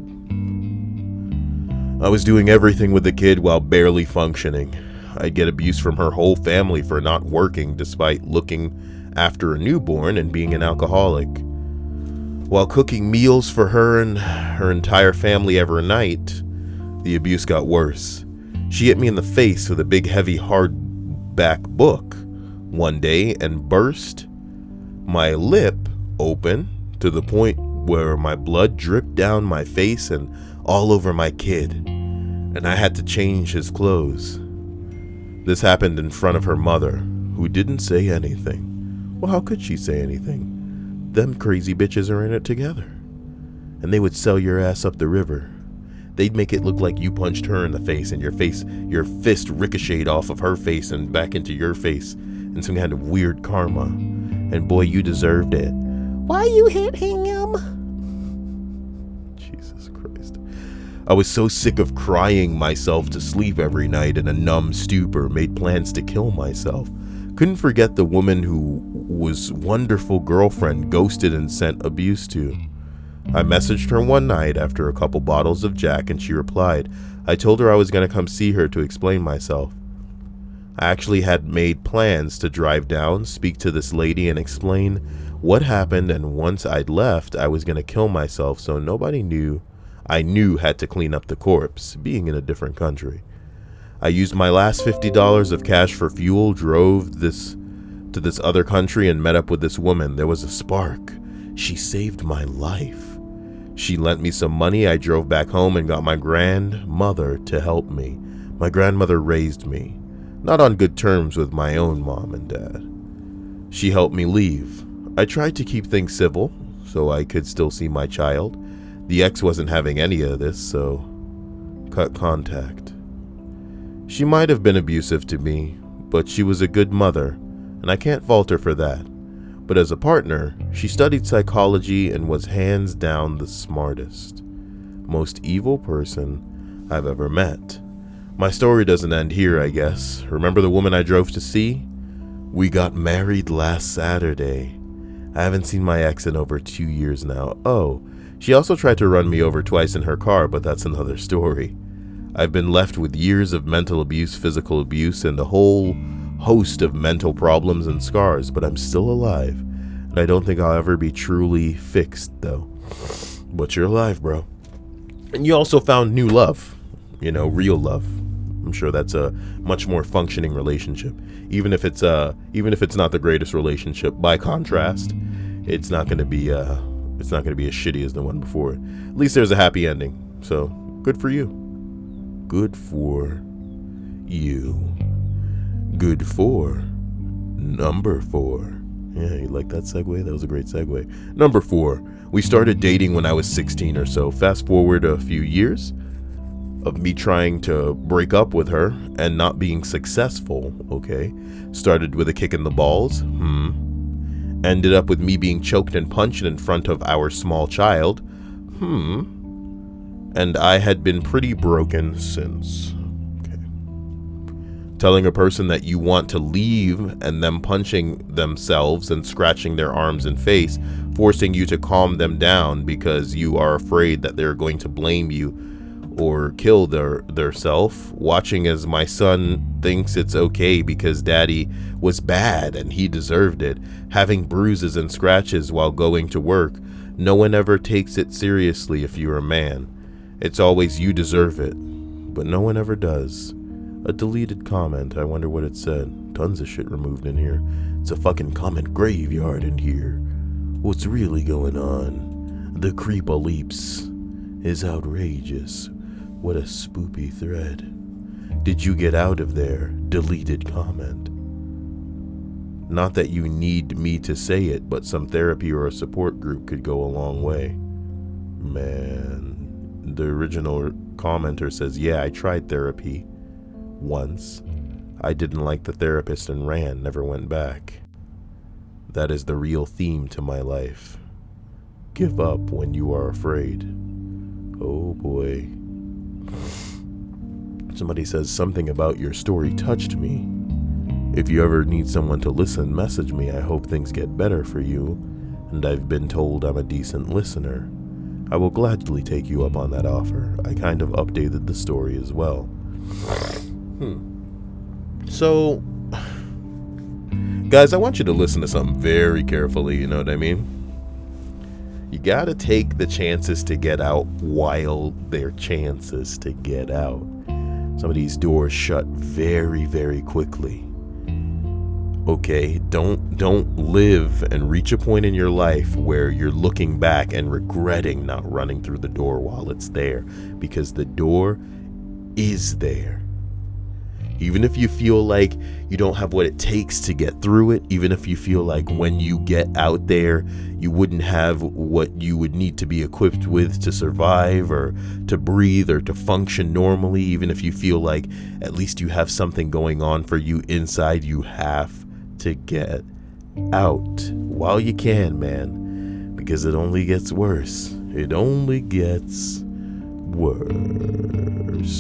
[SPEAKER 2] I was doing everything with the kid while barely functioning. I'd get abuse from her whole family for not working despite looking after a newborn and being an alcoholic. While cooking meals for her and her entire family every night, the abuse got worse. She hit me in the face with a big, heavy, hardback book one day and burst my lip open to the point where my blood dripped down my face and all over my kid, and I had to change his clothes. This happened in front of her mother, who didn't say anything. Well, how could she say anything? Them crazy bitches are in it together. And they would sell your ass up the river. They'd make it look like you punched her in the face and your fist ricocheted off of her face and back into your face in some kind of weird karma. And boy, you deserved it. Why you hitting him? Jesus Christ. I was so sick of crying myself to sleep every night in a numb stupor, made plans to kill myself. Couldn't forget the woman who was wonderful girlfriend ghosted and sent abuse to. I messaged her one night after a couple bottles of Jack and she replied. I told her I was going to come see her to explain myself. I actually had made plans to drive down, speak to this lady and explain what happened, and once I'd left, I was going to kill myself so nobody knew I had to clean up the corpse, being in a different country. I used my last $50 of cash for fuel, drove to this other country and met up with this woman. There was a spark. She saved my life. She lent me some money. I drove back home and got my grandmother to help me. My grandmother raised me, not on good terms with my own mom and dad. She helped me leave. I tried to keep things civil so I could still see my child. The ex wasn't having any of this, so cut contact. She might have been abusive to me, but she was a good mother, and I can't fault her for that. But as a partner, she studied psychology and was hands down the smartest, most evil person I've ever met. My story doesn't end here, I guess. Remember the woman I drove to see? We got married last Saturday. I haven't seen my ex in over 2 years now. Oh, she also tried to run me over twice in her car, but that's another story. I've been left with years of mental abuse, physical abuse, and a whole host of mental problems and scars, but I'm still alive, and I don't think I'll ever be truly fixed, though. But you're alive, bro. And you also found new love, real love. I'm sure that's a much more functioning relationship, even if it's not the greatest relationship. By contrast, it's not going to be as shitty as the one before. At least there's a happy ending, so good for you. Good for you. Good for number 4. Yeah, you like that segue? That was a great segue. Number 4. We started dating when I was 16 or so. Fast forward a few years of me trying to break up with her and not being successful, okay? Started with a kick in the balls. Ended up with me being choked and punched in front of our small child. And I had been pretty broken since. Okay. Telling a person that you want to leave and them punching themselves and scratching their arms and face, forcing you to calm them down because you are afraid that they're going to blame you or kill their self. Watching as my son thinks it's okay because daddy was bad and he deserved it. Having bruises and scratches while going to work. No one ever takes it seriously if you're a man. It's always you deserve it, but no one ever does. A deleted comment, I wonder what it said. Tons of shit removed in here. It's a fucking comment graveyard in here. What's really going on? The creeper leaps is outrageous. What a spoopy thread. Did you get out of there? Deleted comment. Not that you need me to say it, but some therapy or a support group could go a long way. Man. The original commenter says, yeah, I tried therapy once. I didn't like the therapist and ran, never went back. That is the real theme to my life. Give up when you are afraid. Oh boy. Somebody says something about your story touched me. If you ever need someone to listen, message me. I hope things get better for you. And I've been told I'm a decent listener. I will gladly take you up on that offer. I kind of updated the story as well. So, guys, I want you to listen to something very carefully, you know what I mean? You gotta take the chances to get out while they're chances to get out. Some of these doors shut very, very quickly. Okay, don't live and reach a point in your life where you're looking back and regretting not running through the door while it's there, because the door is there. Even if you feel like you don't have what it takes to get through it, even if you feel like when you get out there, you wouldn't have what you would need to be equipped with to survive or to breathe or to function normally, even if you feel like at least you have something going on for you inside, you have to get out while you can, man, because it only gets worse. It only gets worse.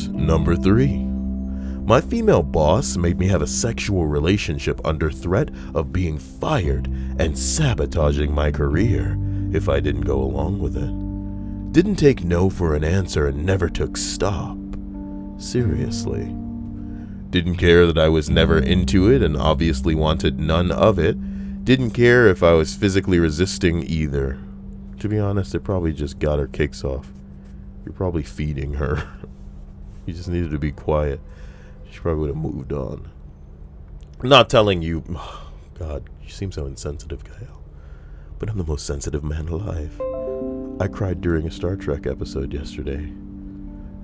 [SPEAKER 2] Number 3. My female boss made me have a sexual relationship under threat of being fired and sabotaging my career if I didn't go along with it. Didn't take no for an answer and never took stop. Seriously. Didn't care that I was never into it and obviously wanted none of it. Didn't care if I was physically resisting either. To be honest, it probably just got her kicks off. You're probably feeding her. You just needed to be quiet. She probably would have moved on. I'm not telling you. Oh, God, you seem so insensitive, Kyle. But I'm the most sensitive man alive. I cried during a Star Trek episode yesterday.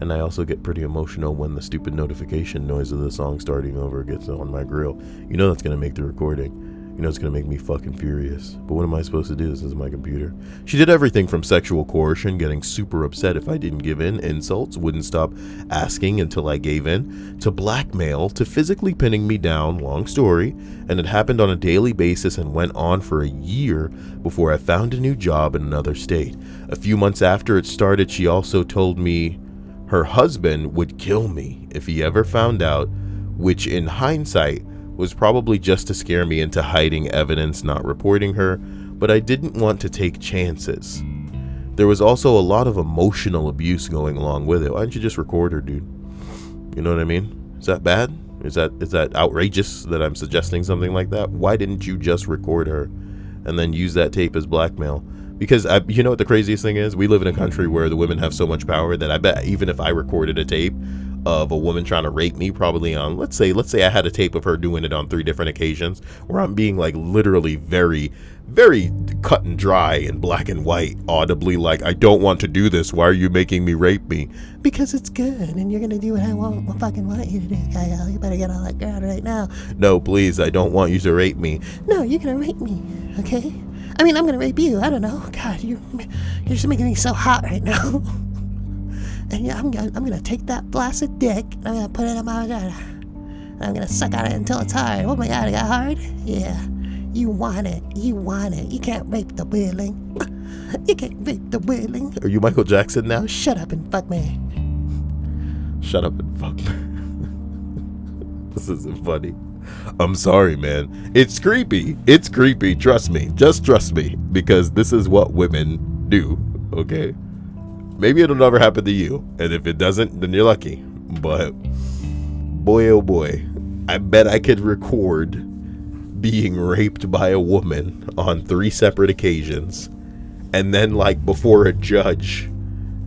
[SPEAKER 2] And I also get pretty emotional when the stupid notification noise of the song starting over gets on my grill. You know that's going to make the recording. You know it's going to make me fucking furious. But what am I supposed to do? This is my computer. She did everything from sexual coercion, getting super upset if I didn't give in, insults, wouldn't stop asking until I gave in, to blackmail, to physically pinning me down, long story, and it happened on a daily basis and went on for a year before I found a new job in another state. A few months after it started, she also told me her husband would kill me if he ever found out, which in hindsight was probably just to scare me into hiding evidence, not reporting her, but I didn't want to take chances. There was also a lot of emotional abuse going along with it. Why didn't you just record her, dude? You know what I mean? Is that bad? Is that outrageous that I'm suggesting something like that? Why didn't you just record her and then use that tape as blackmail? Because you know what the craziest thing is? We live in a country where the women have so much power that I bet even if I recorded a tape of a woman trying to rape me, probably on, let's say I had a tape of her doing it on 3 different occasions where I'm being like literally very, very cut and dry and black and white, audibly like, I don't want to do this. Why are you making me rape me? Because it's good and you're going to do what I fucking want you to do, Kyle. You better get on that ground right now. No, please, I don't want you to rape me. No, you're going to rape me, okay? I mean, I'm going to rape you. I don't know. God, you're just making me so hot right now. And yeah, I'm gonna take that blasted dick and I'm gonna put it in my vagina. And I'm gonna suck on it until it's hard. Oh my God, it got hard? Yeah. You want it. You want it. You can't rape the weakling. You can't rape the weakling. Are you Michael Jackson now? Shut up and fuck me. Shut up and fuck me. This isn't funny. I'm sorry, man. It's creepy. It's creepy. Trust me. Just trust me. Because this is what women do. Okay? Maybe it'll never happen to you, and if it doesn't, then you're lucky. But boy, oh boy, I bet I could record being raped by a woman on 3 separate occasions, and then like before a judge,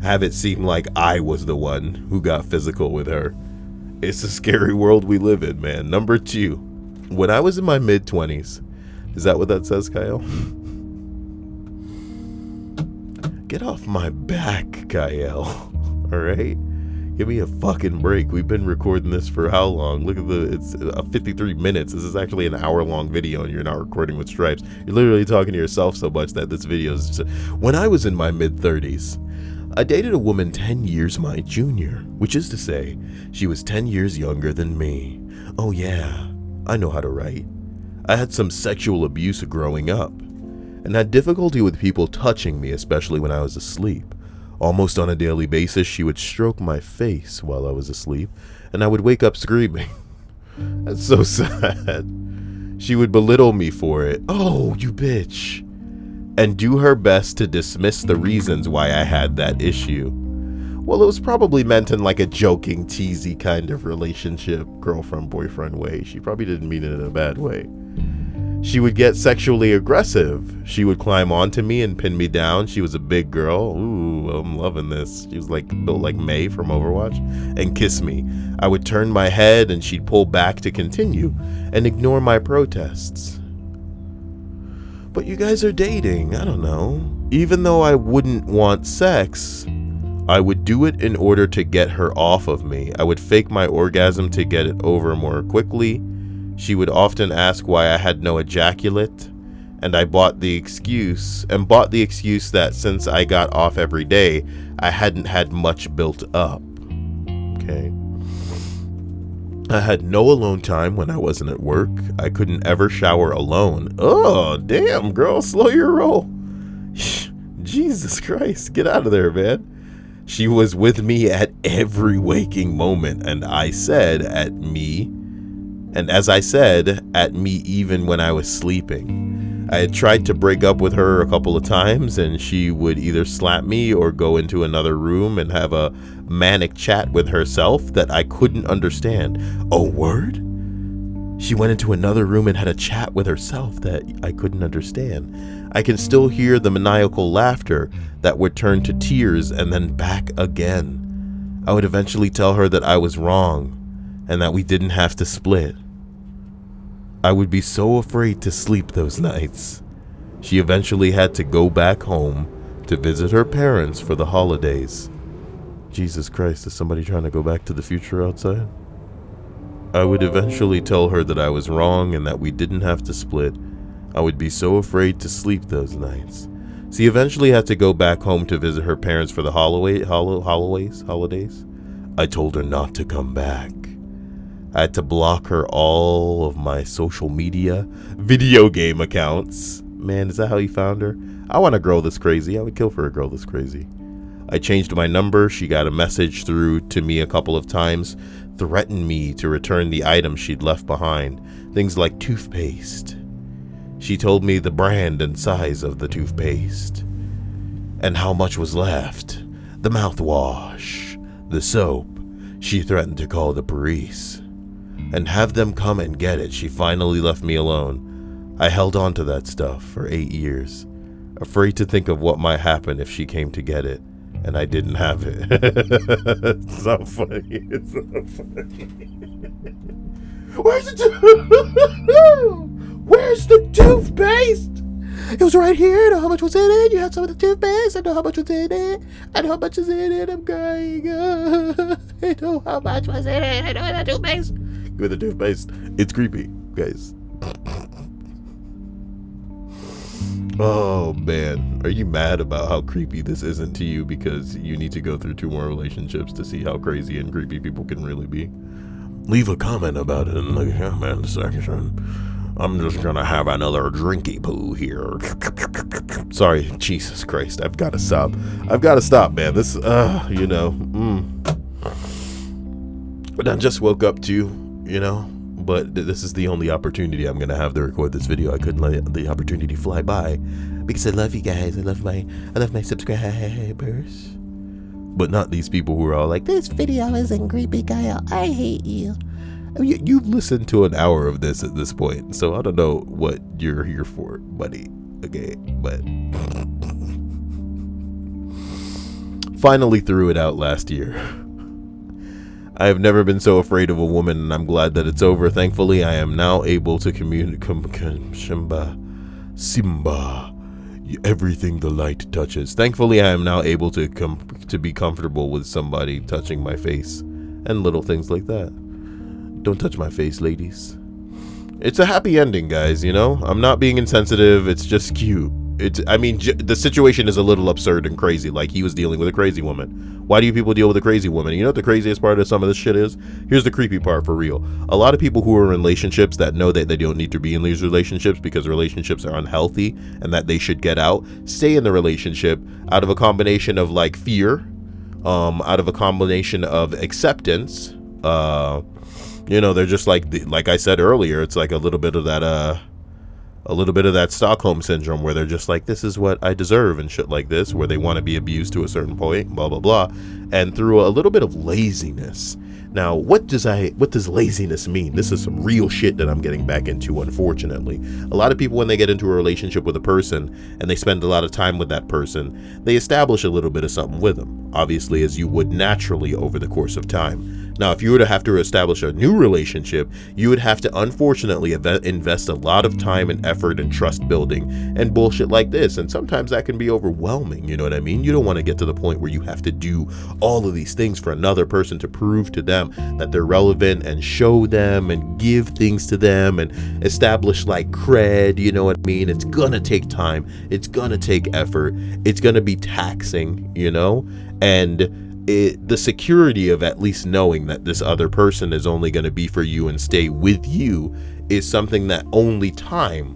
[SPEAKER 2] have it seem like I was the one who got physical with her. It's a scary world we live in, man. Number 2, when I was in my mid-20s, is that what that says, Kyle? Get off my back, Kyle. Alright? Give me a fucking break. We've been recording this for how long? Look at it's 53 minutes. This is actually an hour-long video and you're not recording with stripes. You're literally talking to yourself so much that this video is just... When I was in my mid-30s, I dated a woman 10 years my junior, which is to say, she was 10 years younger than me. Oh yeah, I know how to write. I had some sexual abuse growing up, and had difficulty with people touching me, especially when I was asleep. Almost on a daily basis, she would stroke my face while I was asleep, and I would wake up screaming. That's so sad. She would belittle me for it. Oh, you bitch. And do her best to dismiss the reasons why I had that issue. Well, it was probably meant in like a joking, teasy kind of relationship, girlfriend-boyfriend way. She probably didn't mean it in a bad way. she would get sexually aggressive. She would climb onto me and pin me down. She was a big girl. Ooh, I'm loving this. She was like built like May from Overwatch, and kiss me. I would turn my head and she'd pull back to continue and ignore my protests. But you guys are dating. I don't know. Even though I wouldn't want sex, I would do it in order to get her off of me. I would fake my orgasm to get it over more quickly. She would often ask why I had no ejaculate, and I bought the excuse that since I got off every day, I hadn't had much built up. Okay. I had no alone time when I wasn't at work. I couldn't ever shower alone. Oh, damn, girl, slow your roll. Jesus Christ, get out of there, man. She was with me at every waking moment, and as I said, at me even when I was sleeping. I had tried to break up with her a couple of times, and she would either slap me or go into another room and have a manic chat with herself that I couldn't understand. Oh, word? She went into another room and had a chat with herself that I couldn't understand. I can still hear the maniacal laughter that would turn to tears and then back again. I would eventually tell her that I was wrong and that we didn't have to split. I would be so afraid to sleep those nights. She eventually had to go back home to visit her parents for the holidays. Jesus Christ, is somebody trying to go back to the future outside? I would eventually tell her that I was wrong and that we didn't have to split. I would be so afraid to sleep those nights. She eventually had to go back home to visit her parents for the holidays. I told her not to come back. I had to block her all of my social media, video game accounts. Man, is that how you found her? I want a girl this crazy. I would kill for a girl this crazy. I changed my number. She got a message through to me a couple of times, threatened me to return the items she'd left behind. Things like toothpaste. She told me the brand and size of the toothpaste and how much was left. The mouthwash, the soap. She threatened to call the police and have them come and get it. She finally left me alone. I held on to that stuff for 8 years, afraid to think of what might happen if she came to get it, and I didn't have it. It's so funny. It's so funny. Where's the toothpaste? It was right here. I know how much was in it. You have some of the toothpaste. I know how much was in it. I know how much is in it. I'm crying. I know how much was in it. I know the toothpaste. Give me the toothpaste. It's creepy, guys. Oh, man. Are you mad about how creepy this isn't to you because you need to go through 2 more relationships to see how crazy and creepy people can really be? Leave a comment about it in the comment section. I'm just gonna have another drinky poo here. Sorry, Jesus Christ. I've got to stop, man. This, But I just woke up too, but this is the only opportunity I'm gonna have to record this video. I couldn't let the opportunity fly by because I love you guys. I love my subscribers, but not these people who are all like, this video isn't creepy, Kyle. I hate you. I mean, you've listened to an hour of this at this point, so I don't know what you're here for, buddy. Okay, but finally threw it out last year. I have never been so afraid of a woman, and I'm glad that it's over. Thankfully, I am now able to Simba, everything the light touches. Thankfully, I am now able to be comfortable with somebody touching my face and little things like that. Don't touch my face, ladies. It's a happy ending, guys, I'm not being insensitive. It's just cute. The situation is a little absurd and crazy. Like, he was dealing with a crazy woman. Why do you people deal with a crazy woman? You know what the craziest part of some of this shit is? Here's the creepy part for real. A lot of people who are in relationships that know that they don't need to be in these relationships because relationships are unhealthy and that they should get out, stay in the relationship out of a combination of like fear, out of a combination of acceptance. They're just like I said earlier, it's like a little bit of that Stockholm syndrome where they're just like, this is what I deserve and shit like this, where they want to be abused to a certain point, blah, blah, blah. and through a little bit of laziness. Now, what does laziness mean? This is some real shit that I'm getting back into, unfortunately. A lot of people, when they get into a relationship with a person and they spend a lot of time with that person, they establish a little bit of something with them, obviously, as you would naturally over the course of time. Now, if you were to have to establish a new relationship, you would have to, unfortunately, invest a lot of time and effort and trust building and bullshit like this. And sometimes that can be overwhelming, you know what I mean? You don't want to get to the point where you have to do all of these things for another person to prove to them that they're relevant and show them and give things to them and establish like cred, you know what I mean? It's gonna take time. It's gonna take effort. It's gonna be taxing, you know? And the security of at least knowing that this other person is only going to be for you and stay with you is something that only time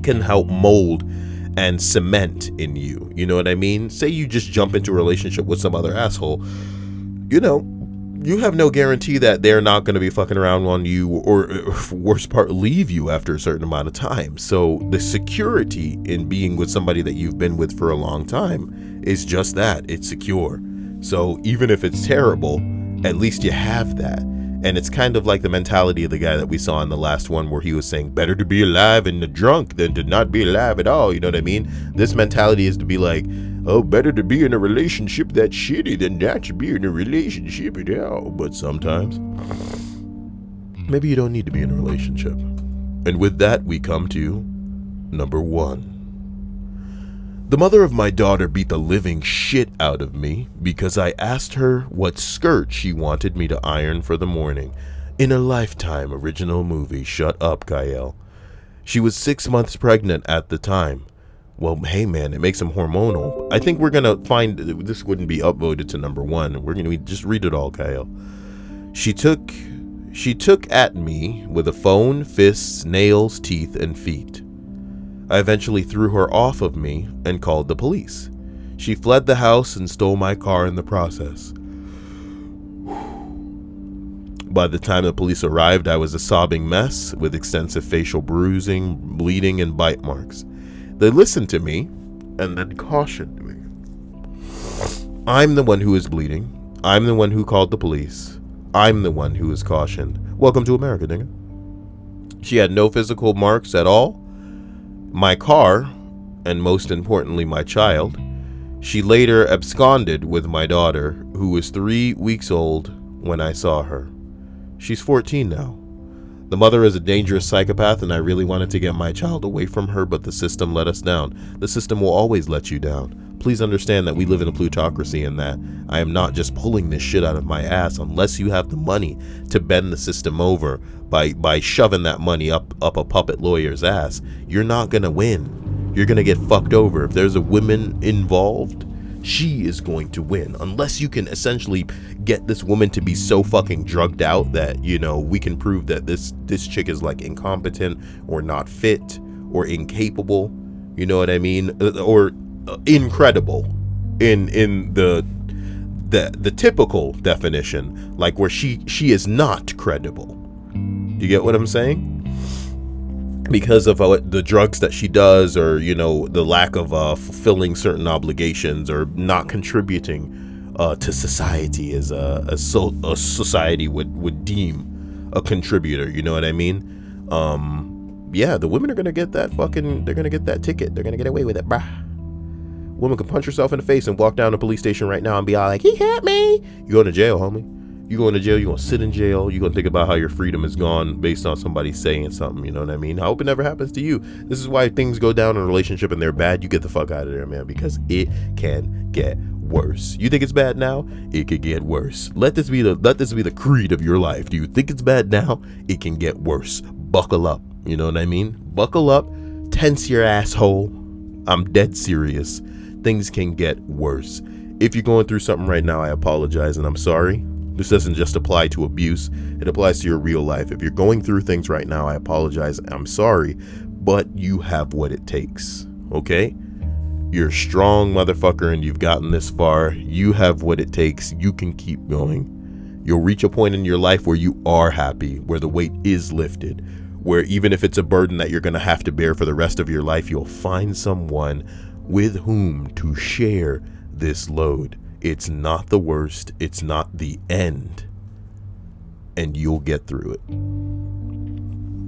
[SPEAKER 2] can help mold and cement in you. You know what I mean? Say you just jump into a relationship with some other asshole, you know, you have no guarantee that they're not going to be fucking around on you or worst part, leave you after a certain amount of time. So the security in being with somebody that you've been with for a long time is just that. It's secure. So even if it's terrible, at least you have that. And it's kind of like the mentality of the guy that we saw in the last one where he was saying better to be alive and drunk than to not be alive at all. You know what I mean? This mentality is to be like, oh, better to be in a relationship that's shitty than not to be in a relationship at all. But sometimes maybe you don't need to be in a relationship. And with that, we come to number 1. The mother of my daughter beat the living shit out of me because I asked her what skirt she wanted me to iron for the morning in a Lifetime original movie. Shut up, Kyle. She was 6 months pregnant at the time. Well, hey man, it makes them hormonal. I think we're gonna find this wouldn't be upvoted to number 1. We're gonna just read it all, Kyle. She took at me with a phone, fists, nails, teeth, and feet. I eventually threw her off of me and called the police. She fled the house and stole my car in the process. By the time the police arrived, I was a sobbing mess with extensive facial bruising, bleeding, and bite marks. They listened to me and then cautioned me. I'm the one who is bleeding. I'm the one who called the police. I'm the one who is cautioned. Welcome to America, nigga. She had no physical marks at all. My car, and most importantly my child. She later absconded with my daughter, who was 3 weeks old when I saw her. She's 14 now. The mother is a dangerous psychopath, and I really wanted to get my child away from her, but the system let us down. The system will always let you down. Please understand that we live in a plutocracy and that I am not just pulling this shit out of my ass unless you have the money to bend the system over by shoving that money up a puppet lawyer's ass. You're not going to win. You're going to get fucked over. If there's a woman involved, she is going to win. Unless you can essentially get this woman to be so fucking drugged out that, you know, we can prove that this chick is like incompetent or not fit or incapable. You know what I mean? Or incredible in the typical definition, like where she is not credible. You get what I'm saying? Because of the drugs that she does, or, you know, the lack of fulfilling certain obligations, or not contributing to society as a society would deem a contributor. You know what I mean? Yeah, the women are gonna get that they're gonna get that ticket. They're gonna get away with it, brah. Woman can punch herself in the face and walk down to the police station right now and be all like, he hit me. You going to jail, homie. You going to jail, you're going to sit in jail. You're going to think about how your freedom is gone based on somebody saying something, you know what I mean? I hope it never happens to you. This is why things go down in a relationship and they're bad. You get the fuck out of there, man, because it can get worse. You think it's bad now? It could get worse. Let this be the creed of your life. Do you think it's bad now? It can get worse. Buckle up. You know what I mean? Buckle up. Tense your asshole. I'm dead serious. Things can get worse. If you're going through something right now, I apologize and I'm sorry. This doesn't just apply to abuse. It applies to your real life. If you're going through things right now, I apologize. I'm sorry, but you have what it takes. Okay? You're a strong motherfucker and you've gotten this far. You have what it takes. You can keep going. You'll reach a point in your life where you are happy, where the weight is lifted, where even if it's a burden that you're going to have to bear for the rest of your life, you'll find someone with whom to share this load. It's not the worst. It's not the end. And you'll get through it.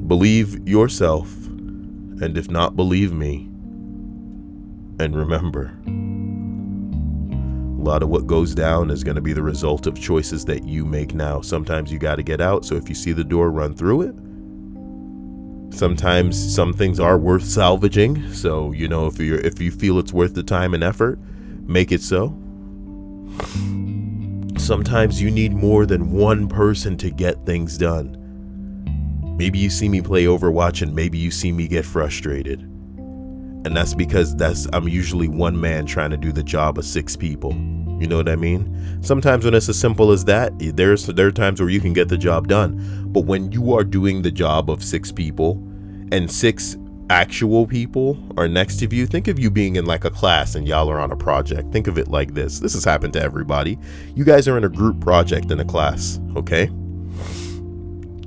[SPEAKER 2] Believe yourself. And if not, believe me. And remember, a lot of what goes down is going to be the result of choices that you make now. Sometimes you got to get out. So if you see the door, run through it. Sometimes some things are worth salvaging. So, you know, if you feel it's worth the time and effort, make it so. Sometimes you need more than one person to get things done. Maybe you see me play Overwatch and maybe you see me get frustrated. And that's because I'm usually one man trying to do the job of 6 people. You know what I mean? Sometimes when it's as simple as that, there are times where you can get the job done. But when you are doing the job of 6 people and 6 actual people are next to you, think of you being in like a class and y'all are on a project. Think of it like this. This has happened to everybody. You guys are in a group project in a class, okay?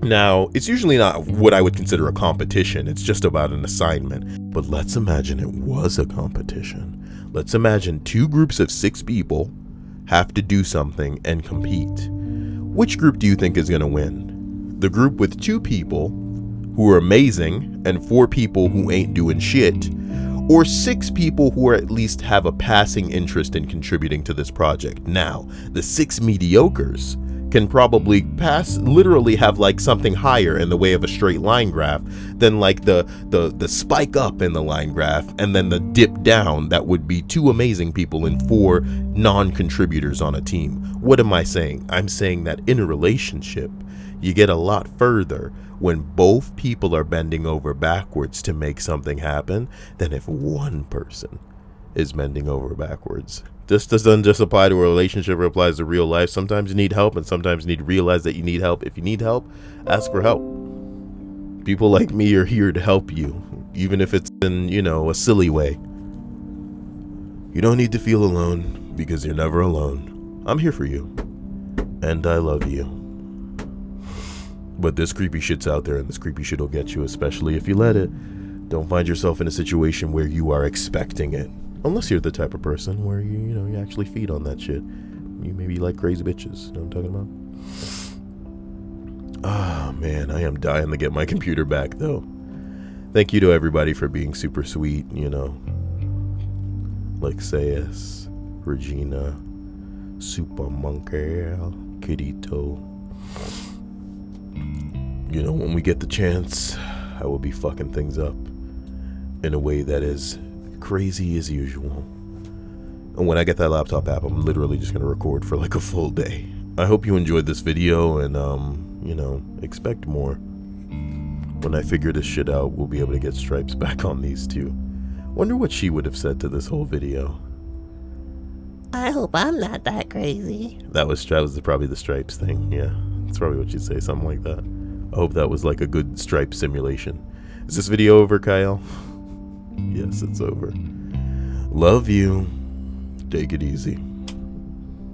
[SPEAKER 2] Now, it's usually not what I would consider a competition. It's just about an assignment. But let's imagine it was a competition. Let's imagine 2 groups of 6 people have to do something and compete. Which group do you think is going to win? The group with 2 people who are amazing and 4 people who ain't doing shit, or 6 people who are at least have a passing interest in contributing to this project? Now, the 6 mediocres can probably literally have like something higher in the way of a straight line graph than like the spike up in the line graph and then the dip down that would be 2 amazing people and 4 non-contributors on a team. What am I saying? I'm saying that in a relationship, you get a lot further when both people are bending over backwards to make something happen than if one person is bending over backwards. This doesn't just apply to a relationship, it applies to real life. Sometimes you need help and sometimes you need to realize that you need help. If you need help, ask for help. People like me are here to help you, even if it's in, you know, a silly way. You don't need to feel alone because you're never alone. I'm here for you. And I love you. But this creepy shit's out there and this creepy shit will get you, especially if you let it. Don't find yourself in a situation where you are expecting it. Unless you're the type of person where you actually feed on that shit. You maybe like crazy bitches. You know what I'm talking about? Ah, man, I am dying to get my computer back, though. Thank you to everybody for being super sweet, you know. Like Sayas, Regina, Super Monkey, Kirito. You know, when we get the chance, I will be fucking things up in a way that is crazy as usual. And when I get that laptop app, I'm literally just gonna record for like a full day. I hope you enjoyed this video and expect more. When I figure this shit out, we'll be able to get Stripes back on these 2. Wonder what she would have said to this whole video.
[SPEAKER 3] I hope I'm not that crazy.
[SPEAKER 2] That was probably the Stripes thing. Yeah, that's probably what she'd say, something like that. I hope that was like a good Stripe simulation. Is this video over, Kyle? Yes, it's over. Love you. Take it easy.